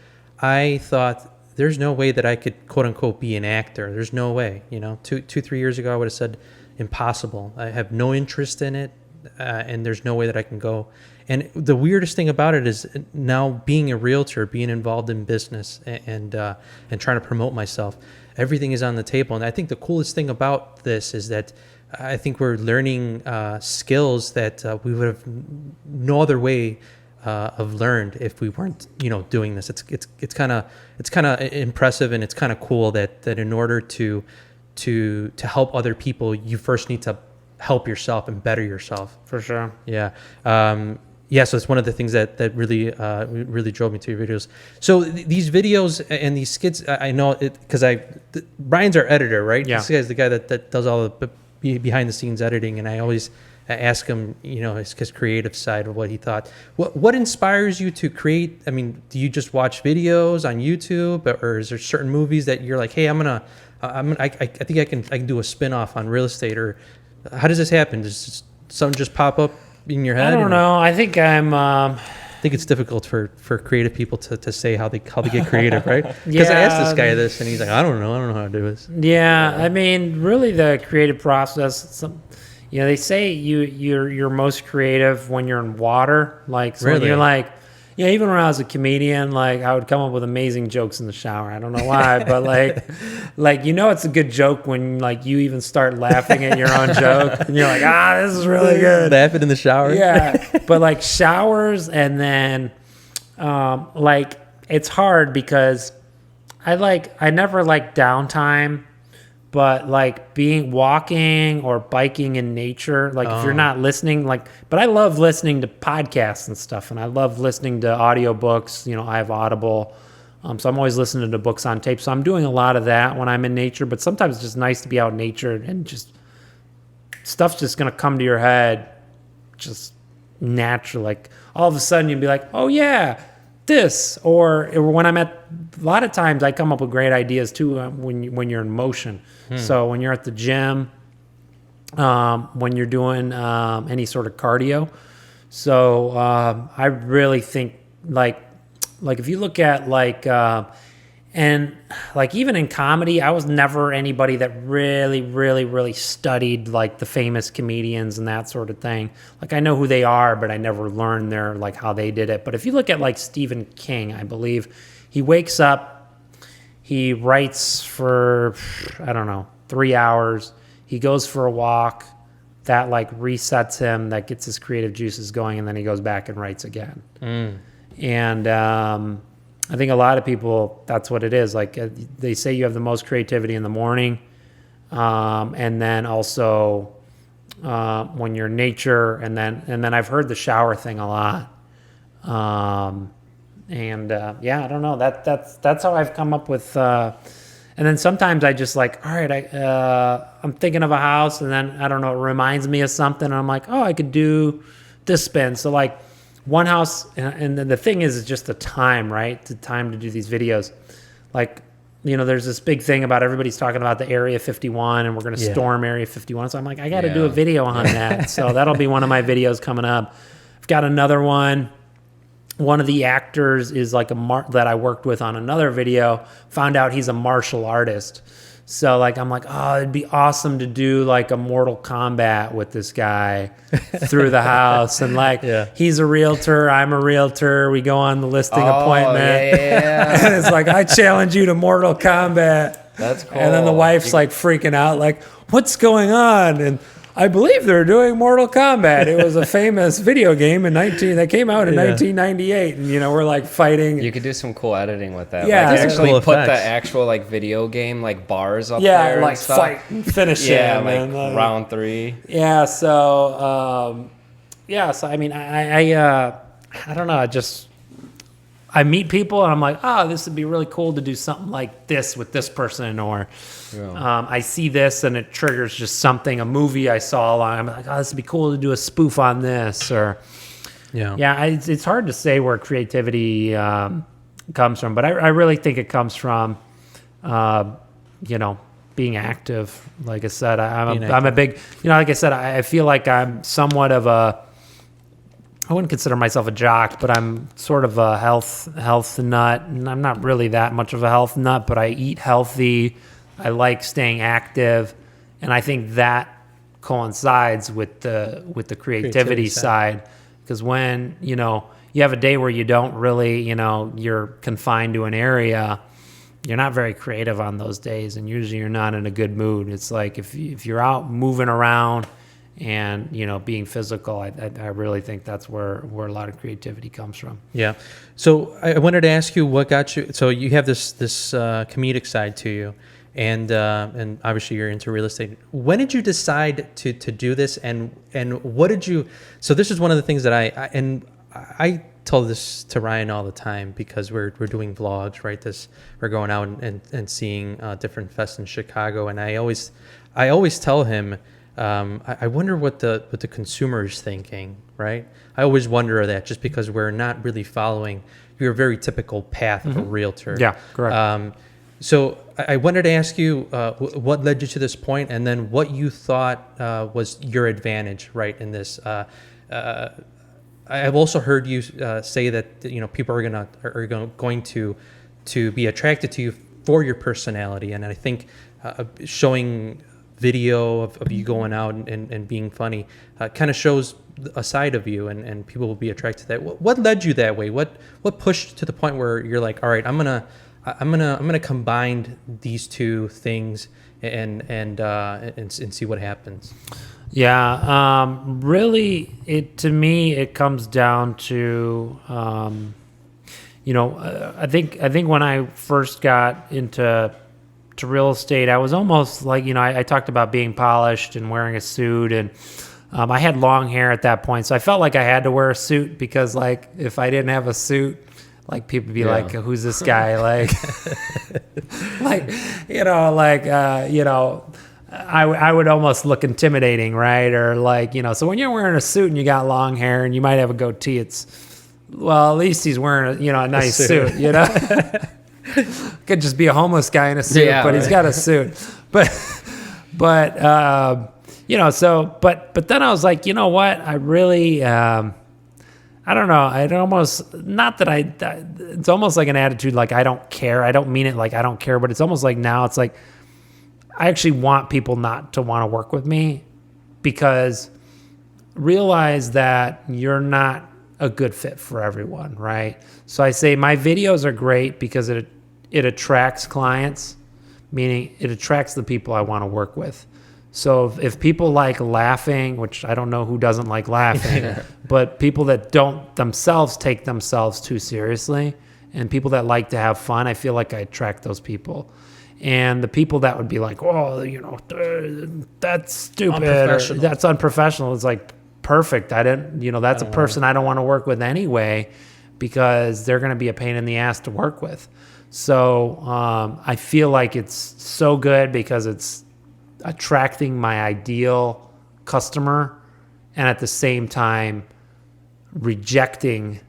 I thought there's no way that I could quote unquote be an actor. There's no way. 3 years ago, I would have said impossible. I have no interest in it, and there's no way that I can go. And the weirdest thing about it is now being a realtor, being involved in business, and trying to promote myself. Everything is on the table, and I think the coolest thing about this is that I think we're learning skills that we would have no other way have learned if we weren't, doing this. It's kind of impressive, and it's kind of cool that in order to help other people, you first need to help yourself and better yourself. For sure. Yeah. So it's one of the things that really drove me to your videos. So these videos and these skits, I know it because Brian's our editor, right? Yeah. This guy's the guy that does all the behind the scenes editing, and I always ask him, his creative side of what he thought. What inspires you to create? I mean, do you just watch videos on YouTube, or is there certain movies that you're like, hey, I think I can do a spin-off on real estate, or how does this happen? Does something just pop up in your head? I don't know. I think I think it's difficult for creative people to say how they get creative, right? Because I asked this guy this, and he's like, I don't know how to do this. Yeah, I mean, really, the creative process. They say you're most creative when you're in water. Like, so really? When you're like, even when I was a comedian, like I would come up with amazing jokes in the shower. I don't know why, but it's a good joke when like you even start laughing at your own joke, and you're like, this is really good. Laughing in the shower. Yeah, but like showers, and then it's hard because I never like downtime. But like walking or biking in nature, like if you're not listening, but I love listening to podcasts and stuff, and I love listening to audiobooks. I have Audible, so I'm always listening to books on tape. So I'm doing a lot of that when I'm in nature, but sometimes it's just nice to be out in nature and just stuff's just going to come to your head just natural. Like all of a sudden you'd be like, oh yeah, this, or when I'm a lot of times I come up with great ideas too when you're in motion. So when you're at the gym, when you're doing any sort of cardio. So I really think like if you look at and like even in comedy, I was never anybody that really studied like the famous comedians and that sort of thing. Like I know who they are, but I never learned their like how they did it. But if you look at like Stephen King, I believe he wakes up, he writes for, 3 hours. He goes for a walk. That like resets him, that gets his creative juices going, and then he goes back and writes again. And I think a lot of people, that's what it is. Like they say you have the most creativity in the morning, and then also when you're in nature, and then I've heard the shower thing a lot. I don't know. That's how I've come up with. And then sometimes I just like, all right, I'm thinking of a house, and then I don't know, it reminds me of something, and I'm like, oh, I could do this spin. So like one house, and then the thing is just the time, right? The time to do these videos. Like, there's this big thing about everybody's talking about the Area 51, and we're going to storm Area 51. So I'm like, I got to do a video on that. So that'll be one of my videos coming up. I've got another one. One of the actors is like that I worked with on another video, found out he's a martial artist. So like, I'm like, oh, it'd be awesome to do like a Mortal Kombat with this guy through the house. And like, he's a realtor, I'm a realtor. We go on the listing appointment. Yeah. And it's like, I challenge you to Mortal Kombat. That's cool. And then the wife's like freaking out, like, what's going on? And I believe they're doing Mortal Kombat. It was a famous video game that came out in 1998, and we're like fighting. You could do some cool editing with that. Yeah, like actually cool put effects. the actual like video game like bars up Yeah, there. like and stuff. fight and finish Yeah, it. like and then, round 3. Yeah, so so I mean, I don't know. I meet people and I'm like, oh, this would be really cool to do something like this with this person, or I see this and it triggers just something, a movie I saw. I'm like, oh, this would be cool to do a spoof on this, or it's hard to say where creativity comes from. But I really think it comes from, being active. Like I said, I'm a big, like I said, I feel like I'm somewhat of I wouldn't consider myself a jock, but I'm sort of a health nut, and I'm not really that much of a health nut, but I eat healthy. I like staying active, and I think that coincides with the creativity side, because when you have a day where you don't really, you're confined to an area, you're not very creative on those days, and usually you're not in a good mood. It's like if you're out moving around and being physical, I really think that's where a lot of creativity comes from. Yeah. So I wanted to ask you what got you. So you have this comedic side to you, and obviously you're into real estate. When did you decide to do this, and what did you? So this is one of the things that I tell this to Ryan all the time, because we're doing vlogs, right? We're going out and seeing different fests in Chicago, and I always tell him, I wonder what the consumer is thinking, right? I always wonder that, just because we're not really following your very typical path of a realtor. Yeah, correct. So I wanted to ask you what led you to this point, and then what you thought was your advantage, right, in this. I've also heard you say that people are going to be attracted to you for your personality, and I think showing video of you going out and being funny kind of shows a side of you, and people will be attracted to that. What led you that way? What pushed to the point where you're like, all right, I'm gonna combine these two things and see what happens? Yeah, really, to me it comes down to I think when I first got into real estate, I was almost like, I talked about being polished and wearing a suit, and I had long hair at that point, so I felt like I had to wear a suit, because like if I didn't have a suit, like people would be like, who's this guy? Like, I would almost look intimidating, right? Or like, so when you're wearing a suit and you got long hair and you might have a goatee, at least he's wearing a nice suit, Could just be a homeless guy in a suit, but he's got a suit. But then I was like, you know what? I really, I don't know. It's almost like an attitude like I don't care. I don't mean it like I don't care, but it's almost like now it's like I actually want people not to want to work with me, because realize that you're not a good fit for everyone, right? So I say my videos are great because it attracts clients, meaning it attracts the people I want to work with. So if people like laughing, which I don't know who doesn't like laughing, but people that don't themselves take themselves too seriously, and people that like to have fun, I feel like I attract those people. And the people that would be like, oh, that's stupid, or that's unprofessional, it's like, perfect. That's a person I don't want to work with anyway, because they're going to be a pain in the ass to work with. So I feel like it's so good because it's attracting my ideal customer, and at the same time rejecting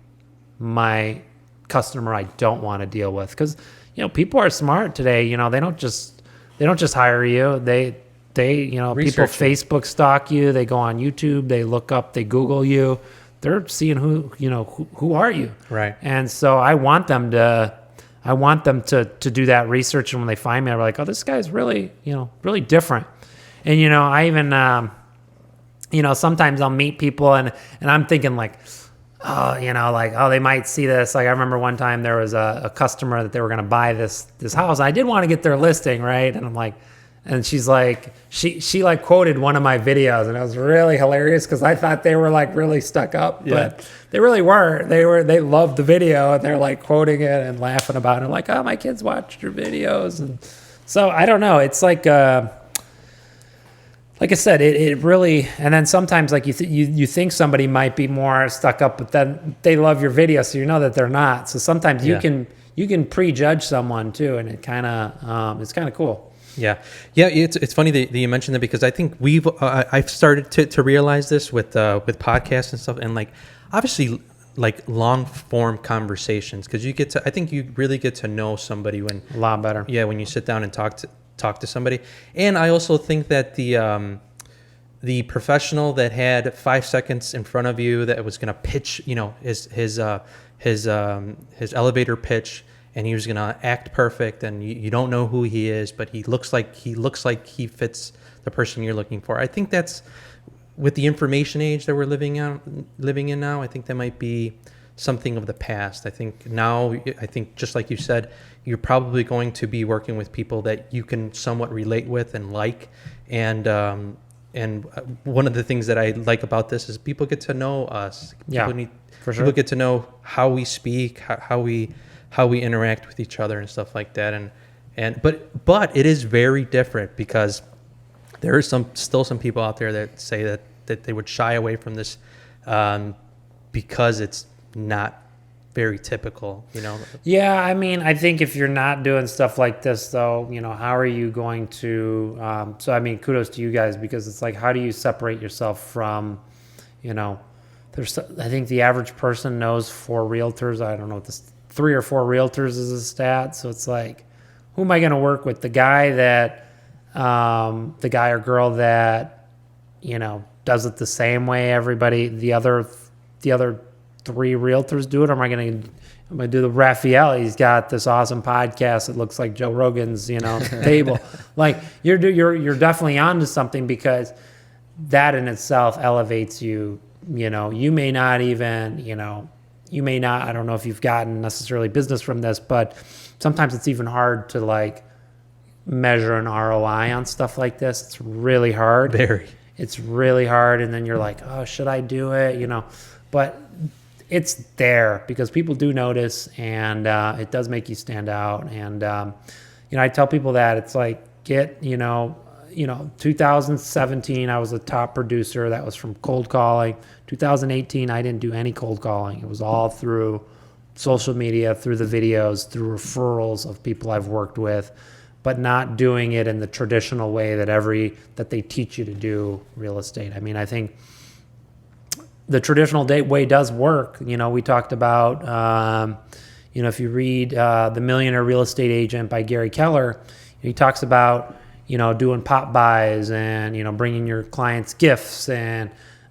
my customer I don't want to deal with. Because people are smart today. They don't just hire you. They people Facebook stalk you. They go on YouTube. They look up. They Google you. They're seeing who are you, right? And so I want them to do that research, and when they find me, I'm like, oh, this guy's really really different. And I even sometimes I'll meet people and I'm thinking like, oh, they might see this. Like I remember one time there was a customer that they were going to buy this house. I did want to get their listing, right? And I'm like, and she's like, she like quoted one of my videos, and it was really hilarious because I thought they were like really stuck up, but they really weren't. They loved the video, and they're like quoting it and laughing about it. Like, oh, my kids watched your videos. And so I don't know. It's like I said, it really, and then sometimes like you think somebody might be more stuck up, but then they love your video, so you know that they're not. So sometimes you can prejudge someone too, and it kind of it's kind of cool. Yeah. It's funny that you mentioned that, because I think I've started to realize this with podcasts and stuff, and like obviously like long form conversations, because I think you really get to know somebody when A lot better. yeah, when you sit down and talk to somebody. And I also think that the professional that had 5 seconds in front of you that was going to pitch, his elevator pitch, and he was going to act perfect, and you don't know who he is, but he looks like he fits the person you're looking for. I think that's, with the information age that we're living in now, I think that might be something of the past. I think just like you said, you're probably going to be working with people that you can somewhat relate with and like. And one of the things that I like about this is people get to know us. For sure. People get to know how we speak, how we interact with each other and stuff like that. But it is very different, because there are still some people out there that say that they would shy away from this because it's not very typical, Yeah, I mean, I think if you're not doing stuff like this, though, how are you going to? So, I mean, kudos to you guys, because it's like, how do you separate yourself from, I think the average person knows 4 realtors. I don't know what this 3 or 4 realtors is a stat. So it's like, who am I going to work with? The guy or girl that, does it the same way everybody, the other 3 realtors do it? Or am I going to do the Raphael? He's got this awesome podcast. It looks like Joe Rogan's, table. Like, you're definitely onto something, because that in itself elevates you. You may not even, I don't know if you've gotten necessarily business from this, but sometimes it's even hard to like measure an ROI on stuff like this. It's really hard. It's really hard. And then you're like, oh, should I do it? But it's there, because people do notice, and it does make you stand out. And, I tell people that it's like, 2017, I was a top producer. That was from cold calling. 2018, I didn't do any cold calling. It was all through social media, through the videos, through referrals of people I've worked with, but not doing it in the traditional way that they teach you to do real estate. I mean, I think the traditional way does work. We talked about, if you read The Millionaire Real Estate Agent by Gary Keller, he talks about, doing pop buys and, bringing your clients gifts and,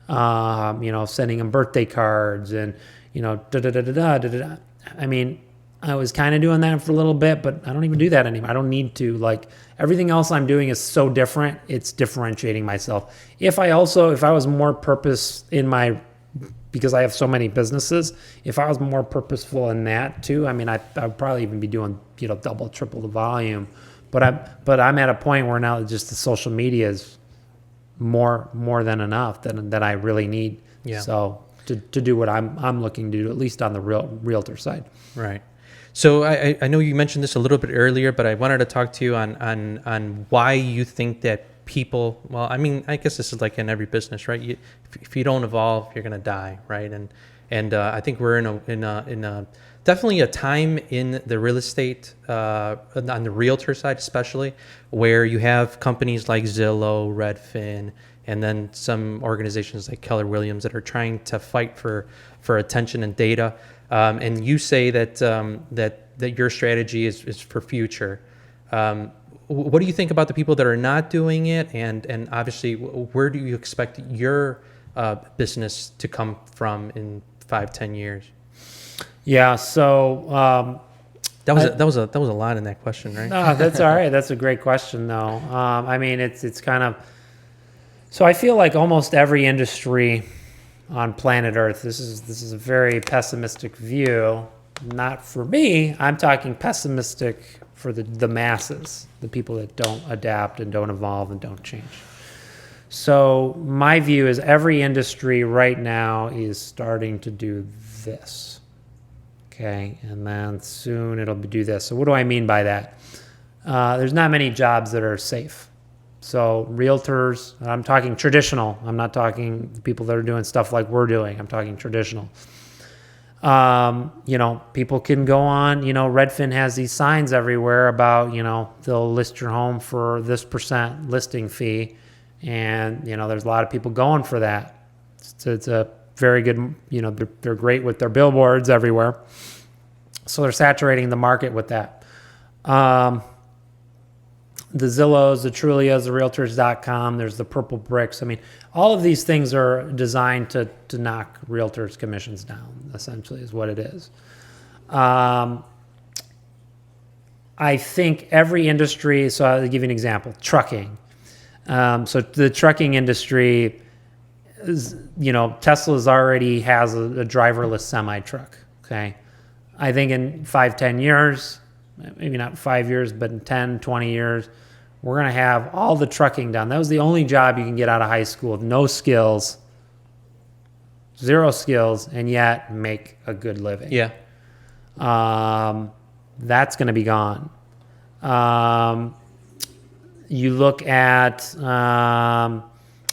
sending them birthday cards and, da-da-da-da-da-da-da. I mean, I was kind of doing that for a little bit, but I don't even do that anymore. I don't need to. Like, everything else I'm doing is so different. It's differentiating myself. If I was more purpose because I have so many businesses, if I was more purposeful in that too, I mean, I'd probably even be doing, double, triple the volume. But I'm at a point where now just the social media is more than enough that I really need. Yeah. So to do what I'm looking to do, at least on the realtor side. Right. So I know you mentioned this a little bit earlier, but I wanted to talk to you on why you think that people, well, I mean, I guess this is like in every business, right? If you don't evolve, you're going to die, right? And I think we're in a definitely a time in the real estate, on the realtor side especially, where you have companies like Zillow, Redfin, and then some organizations like Keller Williams that are trying to fight for attention and data. And you say that your strategy is for future. What do you think about the people that are not doing it? And obviously, where do you expect your business to come from in 5-10 years? Yeah. So that was a lot in that question, right? No, that's all right. That's a great question, though. I mean, it's kind of. So I feel like almost every industry on planet Earth. This is a very pessimistic view. Not for me. I'm talking pessimistic for the masses, the people that don't adapt and don't evolve and don't change. So my view is every industry right now is starting to do this. Okay, and then soon it'll do this. So what do I mean by that? There's not many jobs that are safe. So realtors, I'm talking traditional. I'm not talking people that are doing stuff like we're doing. I'm talking traditional. People can go on, Redfin has these signs everywhere about, they'll list your home for this % listing fee. And, there's a lot of people going for that. It's a very good. You know, they're great with their billboards everywhere. So they're saturating the market with that. The Zillows, the Trulias, the Realtors.com, there's the Purple Bricks. I mean, all of these things are designed to knock realtors' commissions down, essentially, is what it is. I think every industry, so I'll give you an example, trucking. So the trucking industry is, you know, Tesla's already has a driverless semi-truck, okay? I think in 5-10 years, maybe not 5 years, but in 10-20 years, we're going to have all the trucking done. That was the only job you can get out of high school with no skills, 0 skills, and yet make a good living. Yeah. That's going to be gone. You look at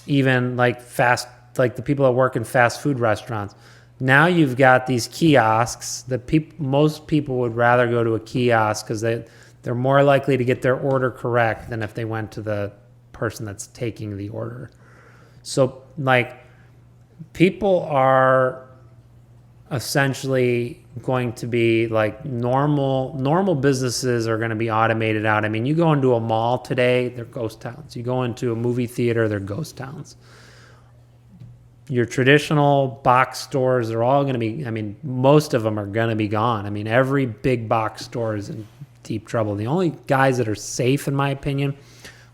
even like the people that work in fast food restaurants. Now you've got these kiosks that most people would rather go to a kiosk because they're more likely to get their order correct than if they went to the person that's taking the order. So like people are essentially going to be like normal businesses are going to be automated out. I mean, you go into a mall today, they're ghost towns. You go into a movie theater, they're ghost towns. Your traditional box stores are all going to be, I mean, most of them are going to be gone. I mean, every big box store is in deep trouble. The only guys that are safe, in my opinion,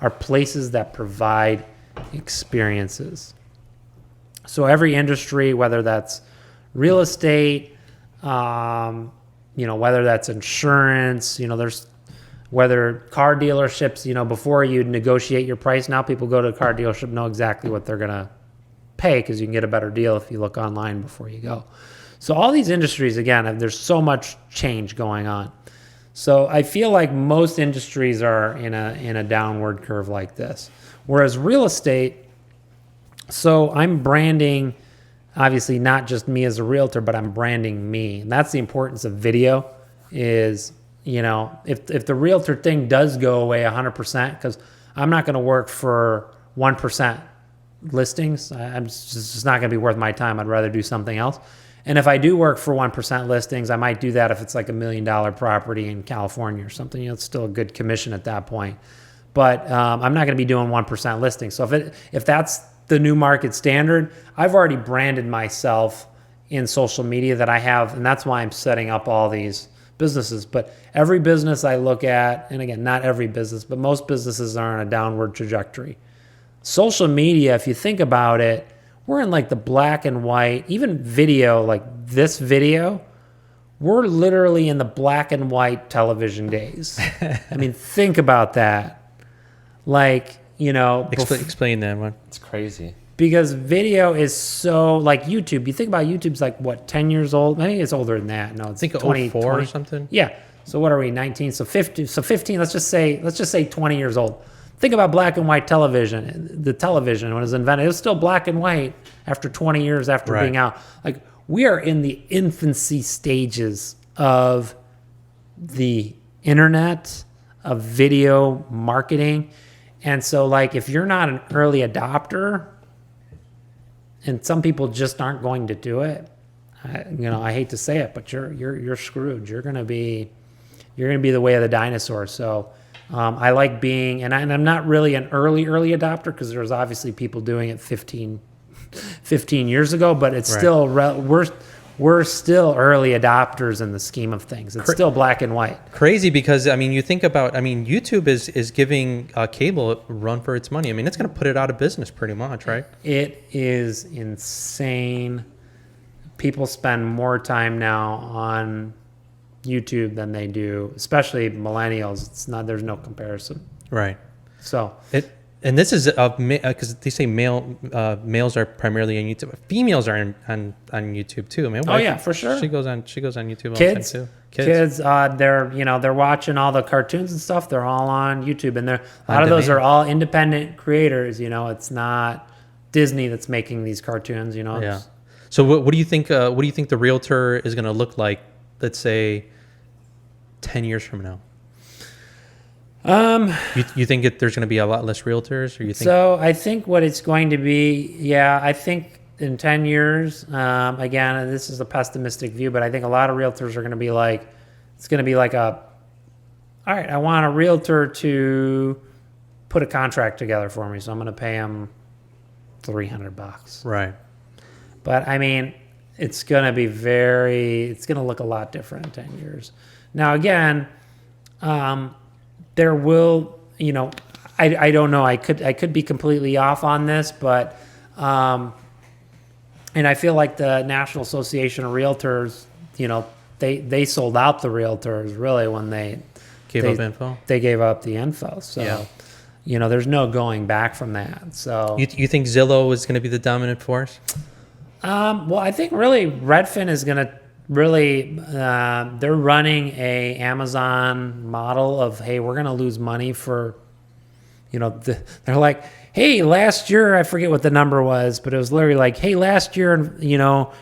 are places that provide experiences. So every industry, whether that's real estate, you know, whether that's insurance, you know, whether car dealerships, you know, before you negotiate your price, now people go to a car dealership, know exactly what they're going to pay because you can get a better deal if you look online before you go. So all these industries, again, there's so much change going on. So I feel like most industries are in a downward curve like this. Whereas real estate, so I'm branding, obviously not just me as a realtor, but I'm branding me. And that's the importance of video is, you know, if the realtor thing does go away 100%, because I'm not going to work for 1% listings. I'm just not going to be worth my time. I'd rather do something else. And if I do work for 1% listings, I might do that if it's like $1 million property in California or something. You know, it's still a good commission at that point. But I'm not going to be doing 1% listings. So if that's the new market standard, I've already branded myself in social media that I have, and that's why I'm setting up all these businesses. But every business I look at, and again, not every business, but most businesses are on a downward trajectory. Social media, if you think about it, we're in like the black and white, even video, like this video, we're literally in the black and white television days. I mean, think about that. Like, you know. Explain that one. It's crazy. Because video is so, like YouTube, you think about YouTube's like, what, 10 years old? Maybe it's older than that. No, it's 20, 04 or something? Yeah. So what are we, 19? So 15, let's just say 20 years old. Think about black and white television. The television, when it was invented, it was still black and white after 20 years after being out. Like, we are in the infancy stages of the internet, of video marketing. And so, like, if you're not an early adopter, and some people just aren't going to do it, I hate to say it, but you're screwed. You're gonna be the way of the dinosaur. So I like being, and I'm not really an early adopter because there's obviously people doing it 15 years ago, but it's still we're still early adopters in the scheme of things. It's still black and white. Crazy because, I mean, you think about, I mean, YouTube is giving cable a run for its money. I mean, it's going to put it out of business pretty much, right? It is insane. People spend more time now on YouTube than they do, especially millennials. There's no comparison. Right. So and this is because they say males are primarily on YouTube. Females are on YouTube too. Man, yeah, for sure. She goes on YouTube. Kids all the time too. Kids, they're watching all the cartoons and stuff. They're all on YouTube, and a lot of those are all independent creators. You know, it's not Disney that's making these cartoons. You know. Yeah. So what do you think? What do you think the realtor is going to look like? Let's say 10 years from now. You think there's going to be a lot less realtors, or you think? So I think what it's going to be, I think in 10 years, again, this is a pessimistic view, but I think a lot of realtors are going to be like, it's going to be like all right, I want a realtor to put a contract together for me, so I'm going to pay him $300. Right. But I mean, it's going to be it's going to look a lot different in 10 years. Now, again, there will, I don't know. I could be completely off on this, but, and I feel like the National Association of Realtors, they sold out the realtors really when they Gave up info? They gave up the info. So, there's no going back from that. So You think Zillow is going to be the dominant force? well, I think really Redfin is going to really, they're running a Amazon model of, hey, we're going to lose money for, they're like, hey, last year, I forget what the number was, but it was literally like, hey, last year,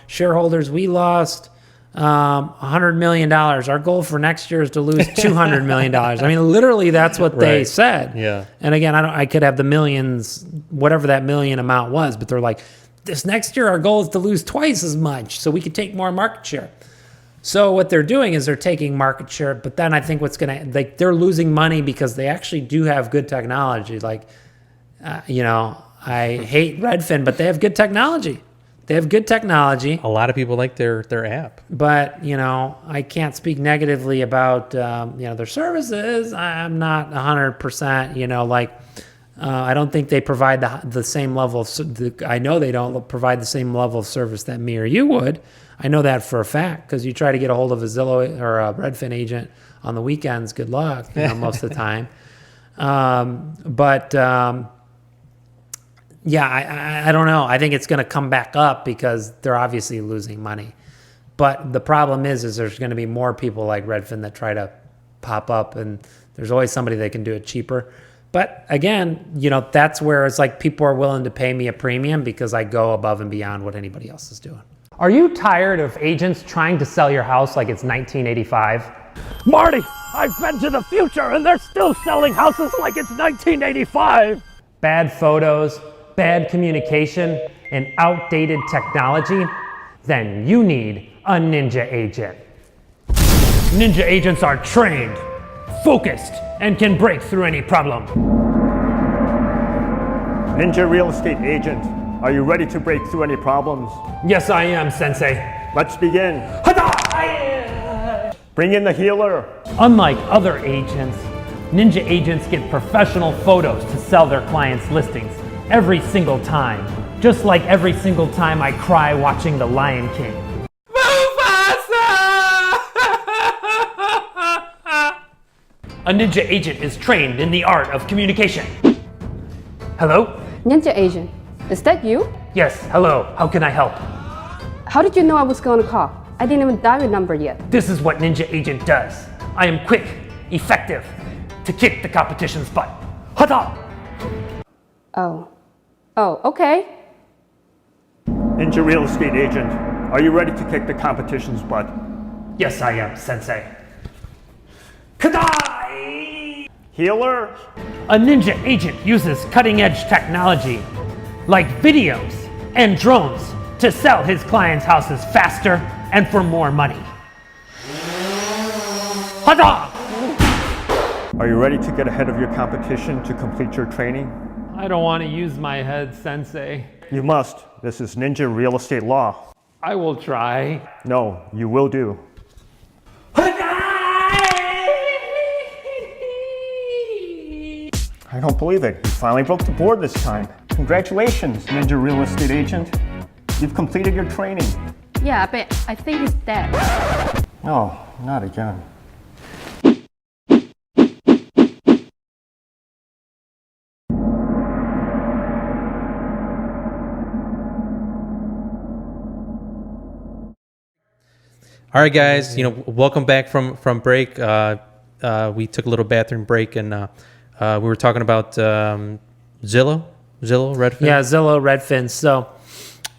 shareholders, we lost $100 million. Our goal for next year is to lose $200 million. I mean, literally, that's what they said. Yeah. And again, I could have the millions, whatever that million amount was, but they're like, this next year, our goal is to lose twice as much so we could take more market share. So what they're doing is they're taking market share, but then I think they're losing money because they actually do have good technology. Like, I hate Redfin, but they have good technology. They have good technology. A lot of people like their app. But, I can't speak negatively about, their services. I'm not 100%, I don't think they provide the same level of, I know they don't provide the same level of service that me or you would. I know that for a fact, because you try to get a hold of a Zillow or a Redfin agent on the weekends, good luck, most of the time. Yeah, I don't know. I think it's going to come back up because they're obviously losing money. But the problem is there's going to be more people like Redfin that try to pop up, and there's always somebody that can do it cheaper. But again, that's where it's like people are willing to pay me a premium because I go above and beyond what anybody else is doing. Are you tired of agents trying to sell your house like it's 1985? Marty, I've been to the future and they're still selling houses like it's 1985. Bad photos, bad communication, and outdated technology? Then you need a Ninja agent. Ninja agents are trained, focused, and can break through any problem. Ninja real estate agent, are you ready to break through any problems? Yes, I am, Sensei. Let's begin. Bring in the healer. Unlike other agents, Ninja agents get professional photos to sell their clients' listings every single time. Just like every single time I cry watching The Lion King. A Ninja agent is trained in the art of communication. Hello? Ninja agent, is that you? Yes, hello. How can I help? How did you know I was going to call? I didn't even dial your number yet. This is what Ninja agent does. I am quick, effective, to kick the competition's butt. Hata! Oh, okay. Ninja real estate agent, are you ready to kick the competition's butt? Yes, I am, Sensei. Kadai! Healer? A Ninja agent uses cutting-edge technology, like videos and drones, to sell his clients' houses faster and for more money. Hada! Are you ready to get ahead of your competition to complete your training? I don't want to use my head, Sensei. You must. This is Ninja real estate law. I will try. No, you will do. I don't believe it. You finally broke the board this time. Congratulations, Ninja real estate agent. You've completed your training. Yeah, but I think he's dead. Oh, not again. All right, guys. Welcome back from break. We took a little bathroom break, and we were talking about Zillow, Redfin. Yeah, Zillow, Redfin. So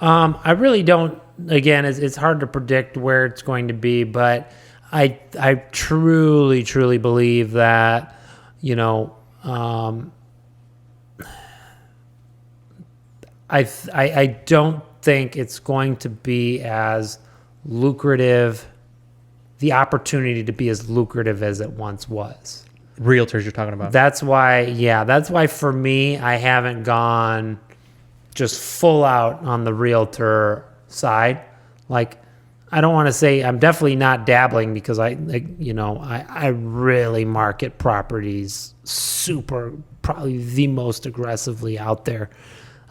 I really don't. Again, it's hard to predict where it's going to be, but I truly believe that I don't think it's going to be as lucrative, the opportunity to be as lucrative as it once was. Realtors you're talking about. That's why for me, I haven't gone just full out on the realtor side. Like, I don't want to say, I'm definitely not dabbling, because I really market properties probably the most aggressively out there.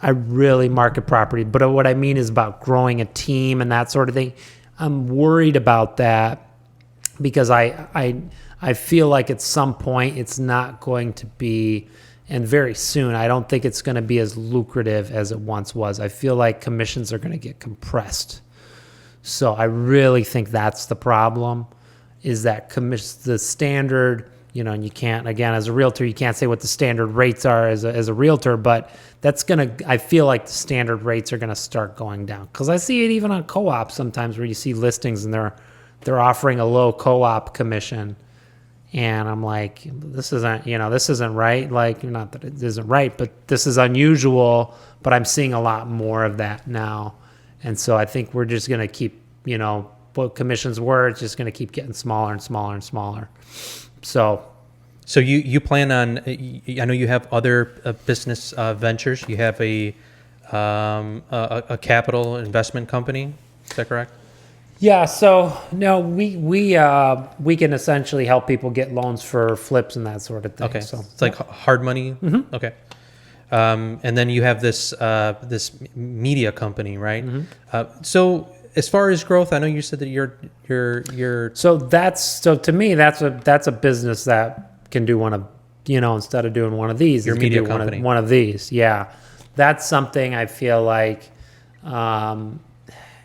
I really market property, but what I mean is about growing a team and that sort of thing. I'm worried about that, because I feel like at some point it's not going to be, and very soon, I don't think it's going to be as lucrative as it once was. I feel like commissions are going to get compressed. So I really think that's the problem, is that the standard, and you can't, again, as a realtor, you can't say what the standard rates are as a realtor, but I feel like the standard rates are going to start going down. Because I see it even on co-ops sometimes, where you see listings and they're offering a low co-op commission. And I'm like, this isn't right. Like, not that it isn't right, but this is unusual. But I'm seeing a lot more of that now. And so I think we're just going to keep, what commissions were, it's just going to keep getting smaller and smaller and smaller. So you plan on, I know you have other business ventures. You have a capital investment company. Is that correct? Yeah. So no, we can essentially help people get loans for flips and that sort of thing. Okay. So it's like hard money. Mm-hmm. Okay. And then you have this media company, right? Mm-hmm. So as far as growth, I know you said that you're. So to me, that's a business that can do one of, instead of doing one of these, your media company, one of these. Yeah, that's something I feel like, and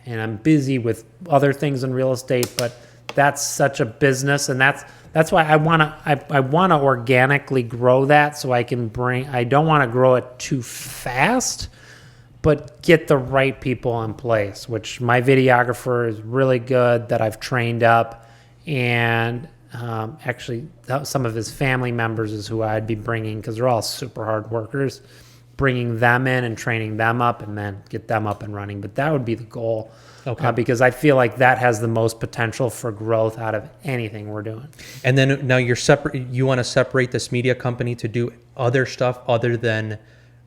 I'm busy with other things in real estate, but that's such a business, and that's why I want to organically grow that, so I don't want to grow it too fast, but get the right people in place, which my videographer is really good, that I've trained up, and actually some of his family members is who I'd be bringing, because they're all super hard workers, bringing them in and training them up, and then get them up and running. But that would be the goal. Okay. Because I feel like that has the most potential for growth out of anything we're doing. And then now you want to separate this media company to do other stuff other than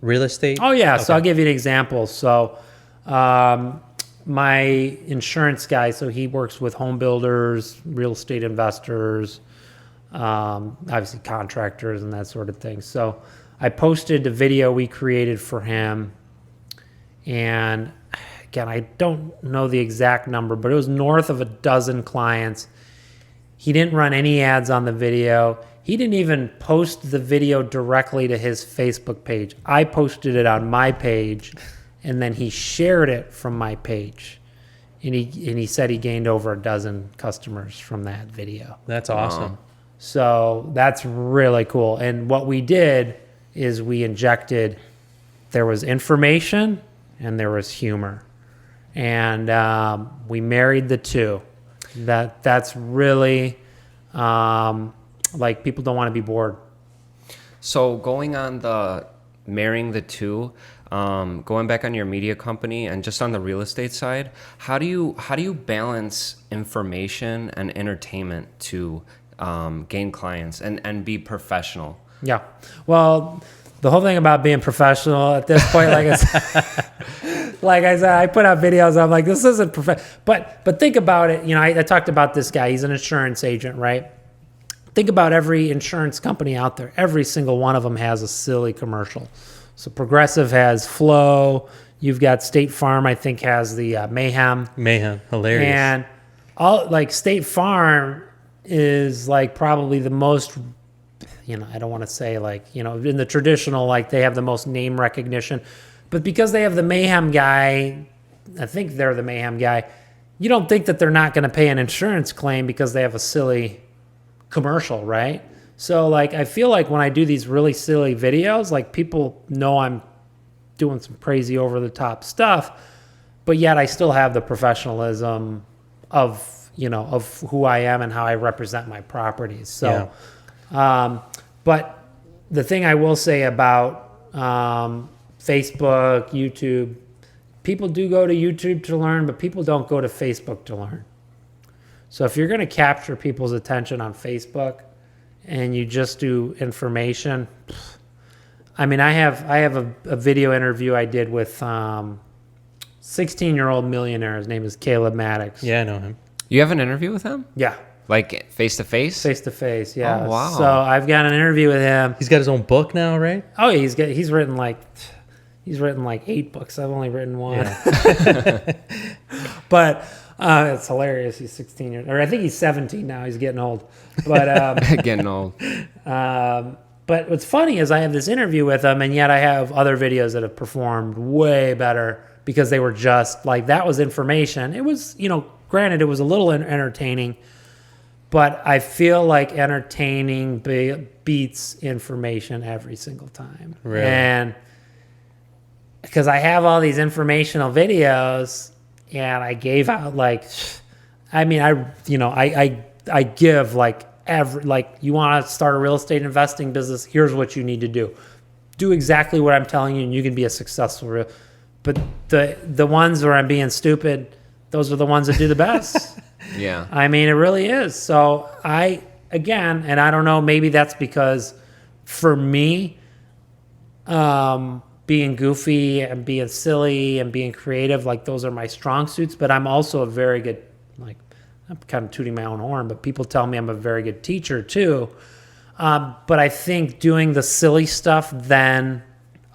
real estate? Oh yeah. Okay. So I'll give you an example. So my insurance guy, so he works with home builders, real estate investors, obviously contractors and that sort of thing. So I posted a video we created for him, and again, I don't know the exact number, but it was north of a dozen clients. He didn't run any ads on the video. He didn't even post the video directly to his Facebook page. I posted it on my page, and then he shared it from my page. And he said he gained over a dozen customers from that video. That's awesome. So that's really cool. And what we did is there was information and there was humor. And we married the two. That's really, like, people don't want to be bored. So going on marrying the two, going back on your media company and just on the real estate side, how do you balance information and entertainment to gain clients and be professional? Yeah. Well, the whole thing about being professional at this point, like I said, I put out videos. I'm like, this isn't professional. But think about it. I talked about this guy. He's an insurance agent, right? Think about every insurance company out there. Every single one of them has a silly commercial. So Progressive has Flow. You've got State Farm, I think, has the Mayhem. Mayhem, hilarious. And State Farm is like probably the most, I don't want to say in the traditional, they have the most name recognition. But because they have the Mayhem guy, I think they're the Mayhem guy, you don't think that they're not going to pay an insurance claim because they have a silly commercial, right? So I feel like when I do these really silly videos, people know I'm doing some crazy over the top stuff, but yet I still have the professionalism of who I am and how I represent my properties. So, yeah. But the thing I will say about Facebook, YouTube, people do go to YouTube to learn, but people don't go to Facebook to learn. So if you're going to capture people's attention on Facebook and you just do information, I mean, I have a video interview I did with 16-year-old millionaire. His name is Caleb Maddox. Yeah, I know him. You have an interview with him? Yeah. Like face to face? Face to face, yeah. Oh, wow. So I've got an interview with him. He's got his own book now, right? Oh, he's written like 8 books. I've only written one. Yeah. But it's hilarious. He's 16 years, or I think he's 17 now. He's getting old. But Getting old. but what's funny is I have this interview with him, and yet I have other videos that have performed way better because they were just like, that was information. It was, granted, it was a little entertaining, but I feel like entertaining beats information every single time. Really? And because I have all these informational videos, and I gave out I give you want to start a real estate investing business, here's what you need to do. Do exactly what I'm telling you, and you can be a successful But the ones where I'm being stupid, those are the ones that do the best. Yeah. I mean, it really is. So and I don't know, maybe that's because for me, being goofy and being silly and being creative, like those are my strong suits, but I'm also a very good, I'm kind of tooting my own horn, but people tell me I'm a very good teacher too. But I think doing the silly stuff then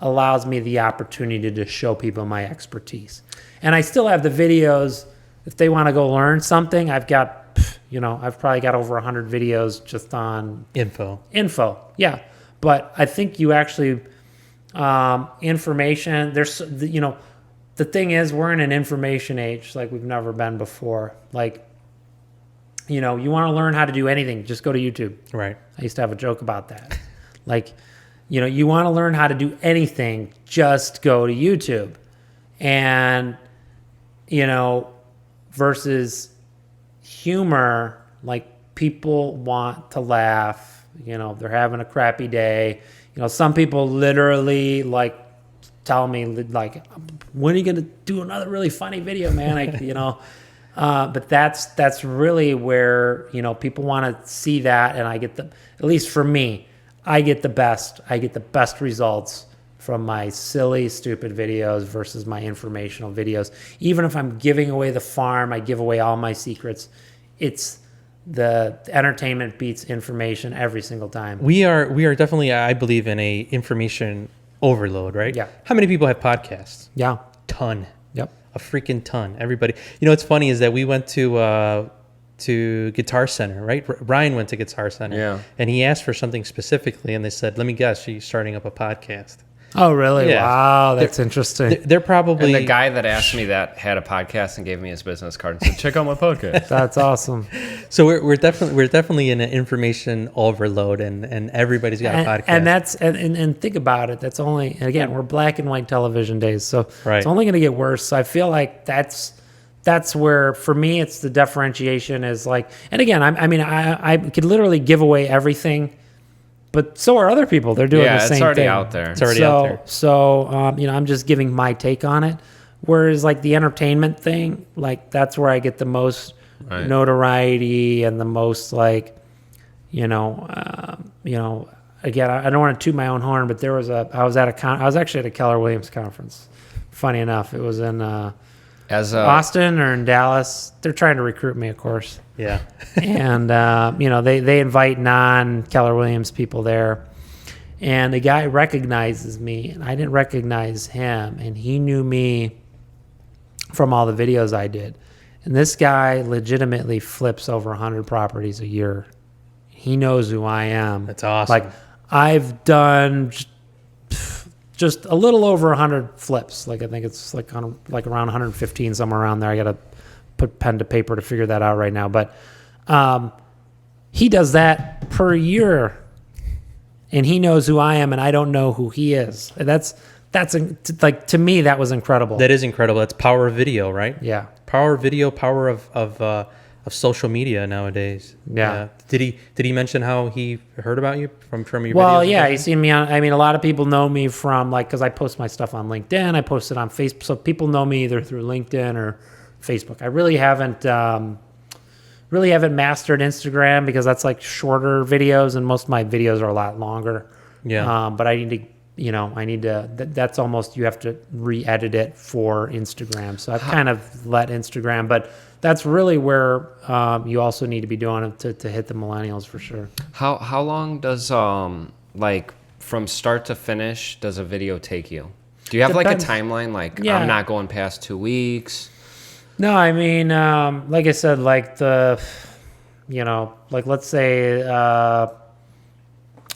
allows me the opportunity to show people my expertise. And I still have the videos. If they want to go learn something, I've got, I've probably got over 100 videos just on Info. Yeah. But I think you actually, information, the thing is, we're in an information age like we've never been before. You want to learn how to do anything, just go to YouTube. Right. I used to have a joke about that. You want to learn how to do anything, just go to YouTube. And, versus humor, people want to laugh, they're having a crappy day. Some people literally tell me when are you going to do another really funny video, man? But that's really where, people want to see that. And I get at least for me, I get the best results from my silly, stupid videos versus my informational videos. Even if I'm giving away the farm, I give away all my secrets. It's the entertainment beats information every single time. We are definitely, I believe, in a information overload, right? Yeah. How many people have podcasts? Yeah. Ton. Yep. A freaking ton. Everybody. What's funny is that we went to Guitar Center, right? Ryan went to Guitar Center. Yeah. And he asked for something specifically, and they said, let me guess, you're starting up a podcast. Oh, really? Yeah. Wow, that's interesting. They're probably... And the guy that asked me that had a podcast and gave me his business card and said, check out my podcast. That's awesome. So we're definitely in an information overload, and everybody's got a podcast. And think about it. That's only, and again, we're black and white television days, so Right. It's only going to get worse. So I feel like that's where, for me, it's the differentiation is and again, I could literally give away everything, but so are other people. They're doing the same thing. Yeah, it's already out there. It's already out there. So, I'm just giving my take on it. Whereas the entertainment thing, that's where I get the most notoriety and the most again, I don't want to toot my own horn, but I was actually at a Keller Williams conference. Funny enough, it was in Austin or in Dallas. They're trying to recruit me, of course. Yeah. And, they invite non-Keller Williams people there. And the guy recognizes me, and I didn't recognize him. And he knew me from all the videos I did. And this guy legitimately flips over 100 properties a year. He knows who I am. That's awesome. I've done just a little over 100 flips. I think it's around 115, somewhere around there. I got to put pen to paper to figure that out right now. But he does that per year, and he knows who I am, and I don't know who he is. That's to me, that was incredible. That is incredible. That's power of video, right? Yeah. Power of video, power of social media nowadays. Yeah. Did he mention how he heard about you from your Well, videos? yeah, he's seen me on. I mean, a lot of people know me from because I post my stuff on LinkedIn. I post it on Facebook, so people know me either through LinkedIn or Facebook. I really haven't mastered Instagram because that's like shorter videos, and most of my videos are a lot longer. Yeah. But I need to. That's almost, you have to re-edit it for Instagram. So I've kind of let Instagram, but that's really where you also need to be doing it to hit the millennials for sure. How long does like from start to finish does a video take you? Do you have Depends. like a timeline? Like Yeah. I'm not going past 2 weeks. No, I mean, like I said, like let's say,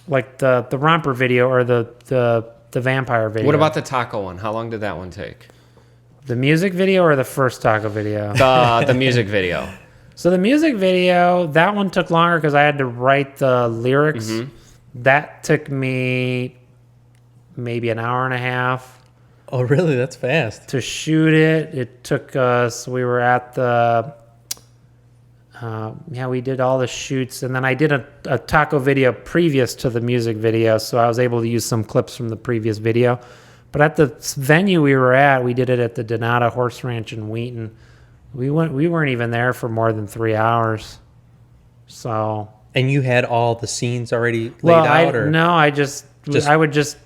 like the romper video or the vampire video. What about the taco one? How long did that one take? the music video or the first taco video? The music video. So the music video, that one took longer because I had to write the lyrics. Mm-hmm. That took me maybe an hour and a half Oh, really? That's fast. to shoot it. It took us, we were at the, we did all the shoots. And then I did a taco video previous to the music video. So I was able to use some clips from the previous video. But at the venue we were at, we did it at the Donata Horse Ranch in Wheaton. We weren't even there for more than 3 hours. So. And you had all the scenes already laid out? I would just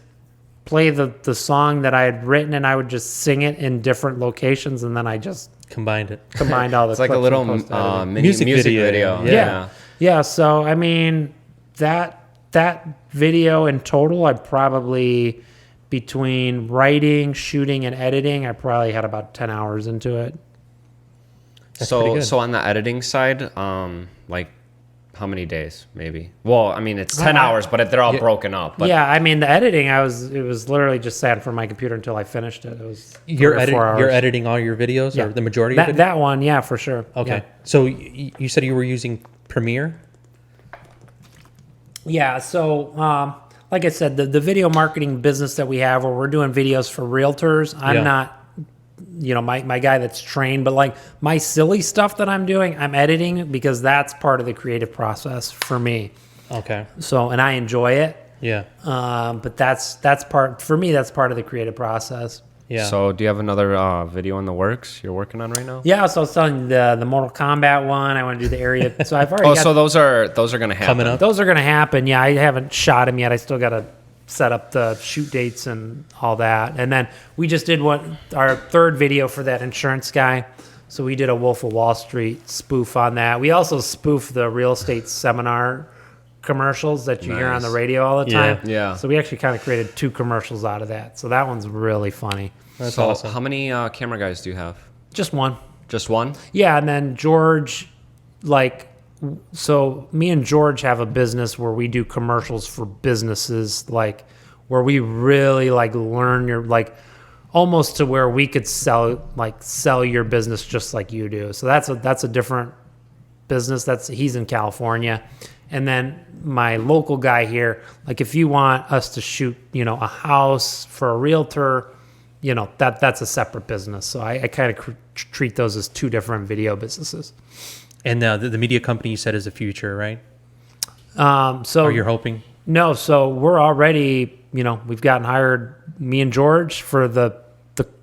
play the song that I had written, and I would just sing it in different locations, and then I just combined it. combined all the It's like a clips little and post-edited. mini Music music video, video. yeah. Yeah. So I mean, that video in total, I probably, between writing, shooting, and editing, I probably had about 10 hours into it. That's pretty good. So on the editing side, like how many days maybe? Well, I mean it's 10 hours, but they're all broken up. But Yeah, I mean the editing, it was literally just sat in front of my computer until I finished it. It was 3 or 4 hours. You're editing all your videos, or the majority of it? That one, yeah, for sure. Okay. Yeah. So you said you were using Premiere? Yeah, so like I said, the video marketing business that we have where we're doing videos for realtors, I'm not, my guy that's trained, but like my silly stuff that I'm doing, I'm editing because that's part of the creative process for me. Okay. So, and I enjoy it. Yeah. But that's part, for me, that's part of the creative process. Yeah. So do you have another video in the works you're working on right now? Yeah, so I was telling the Mortal Kombat one. I want to do the area. So I've already got, So those are gonna happen. Coming up. those are going to happen. Yeah, I haven't shot them yet. I still got to set up the shoot dates and all that. And then we just did our third video for that insurance guy. So we did a Wolf of Wall Street spoof on that. We also spoofed the real estate seminar commercials that you hear on the Nice. radio all the time. Yeah. So we actually kind of created 2 commercials out of that. So that one's really funny. That's So awesome. how many camera guys do you have? Just one. Just one? Yeah, and then George, so me and George have a business where we do commercials for businesses, where we really learn almost to where we could sell your business just like you do. So that's a different business. He's in California. And then my local guy here, if you want us to shoot, a house for a realtor, that's a separate business. So I kind of treat those as 2 different video businesses. And the media company you said is the future, right? So Or you're hoping? no, so we're already, we've gotten hired, me and George, for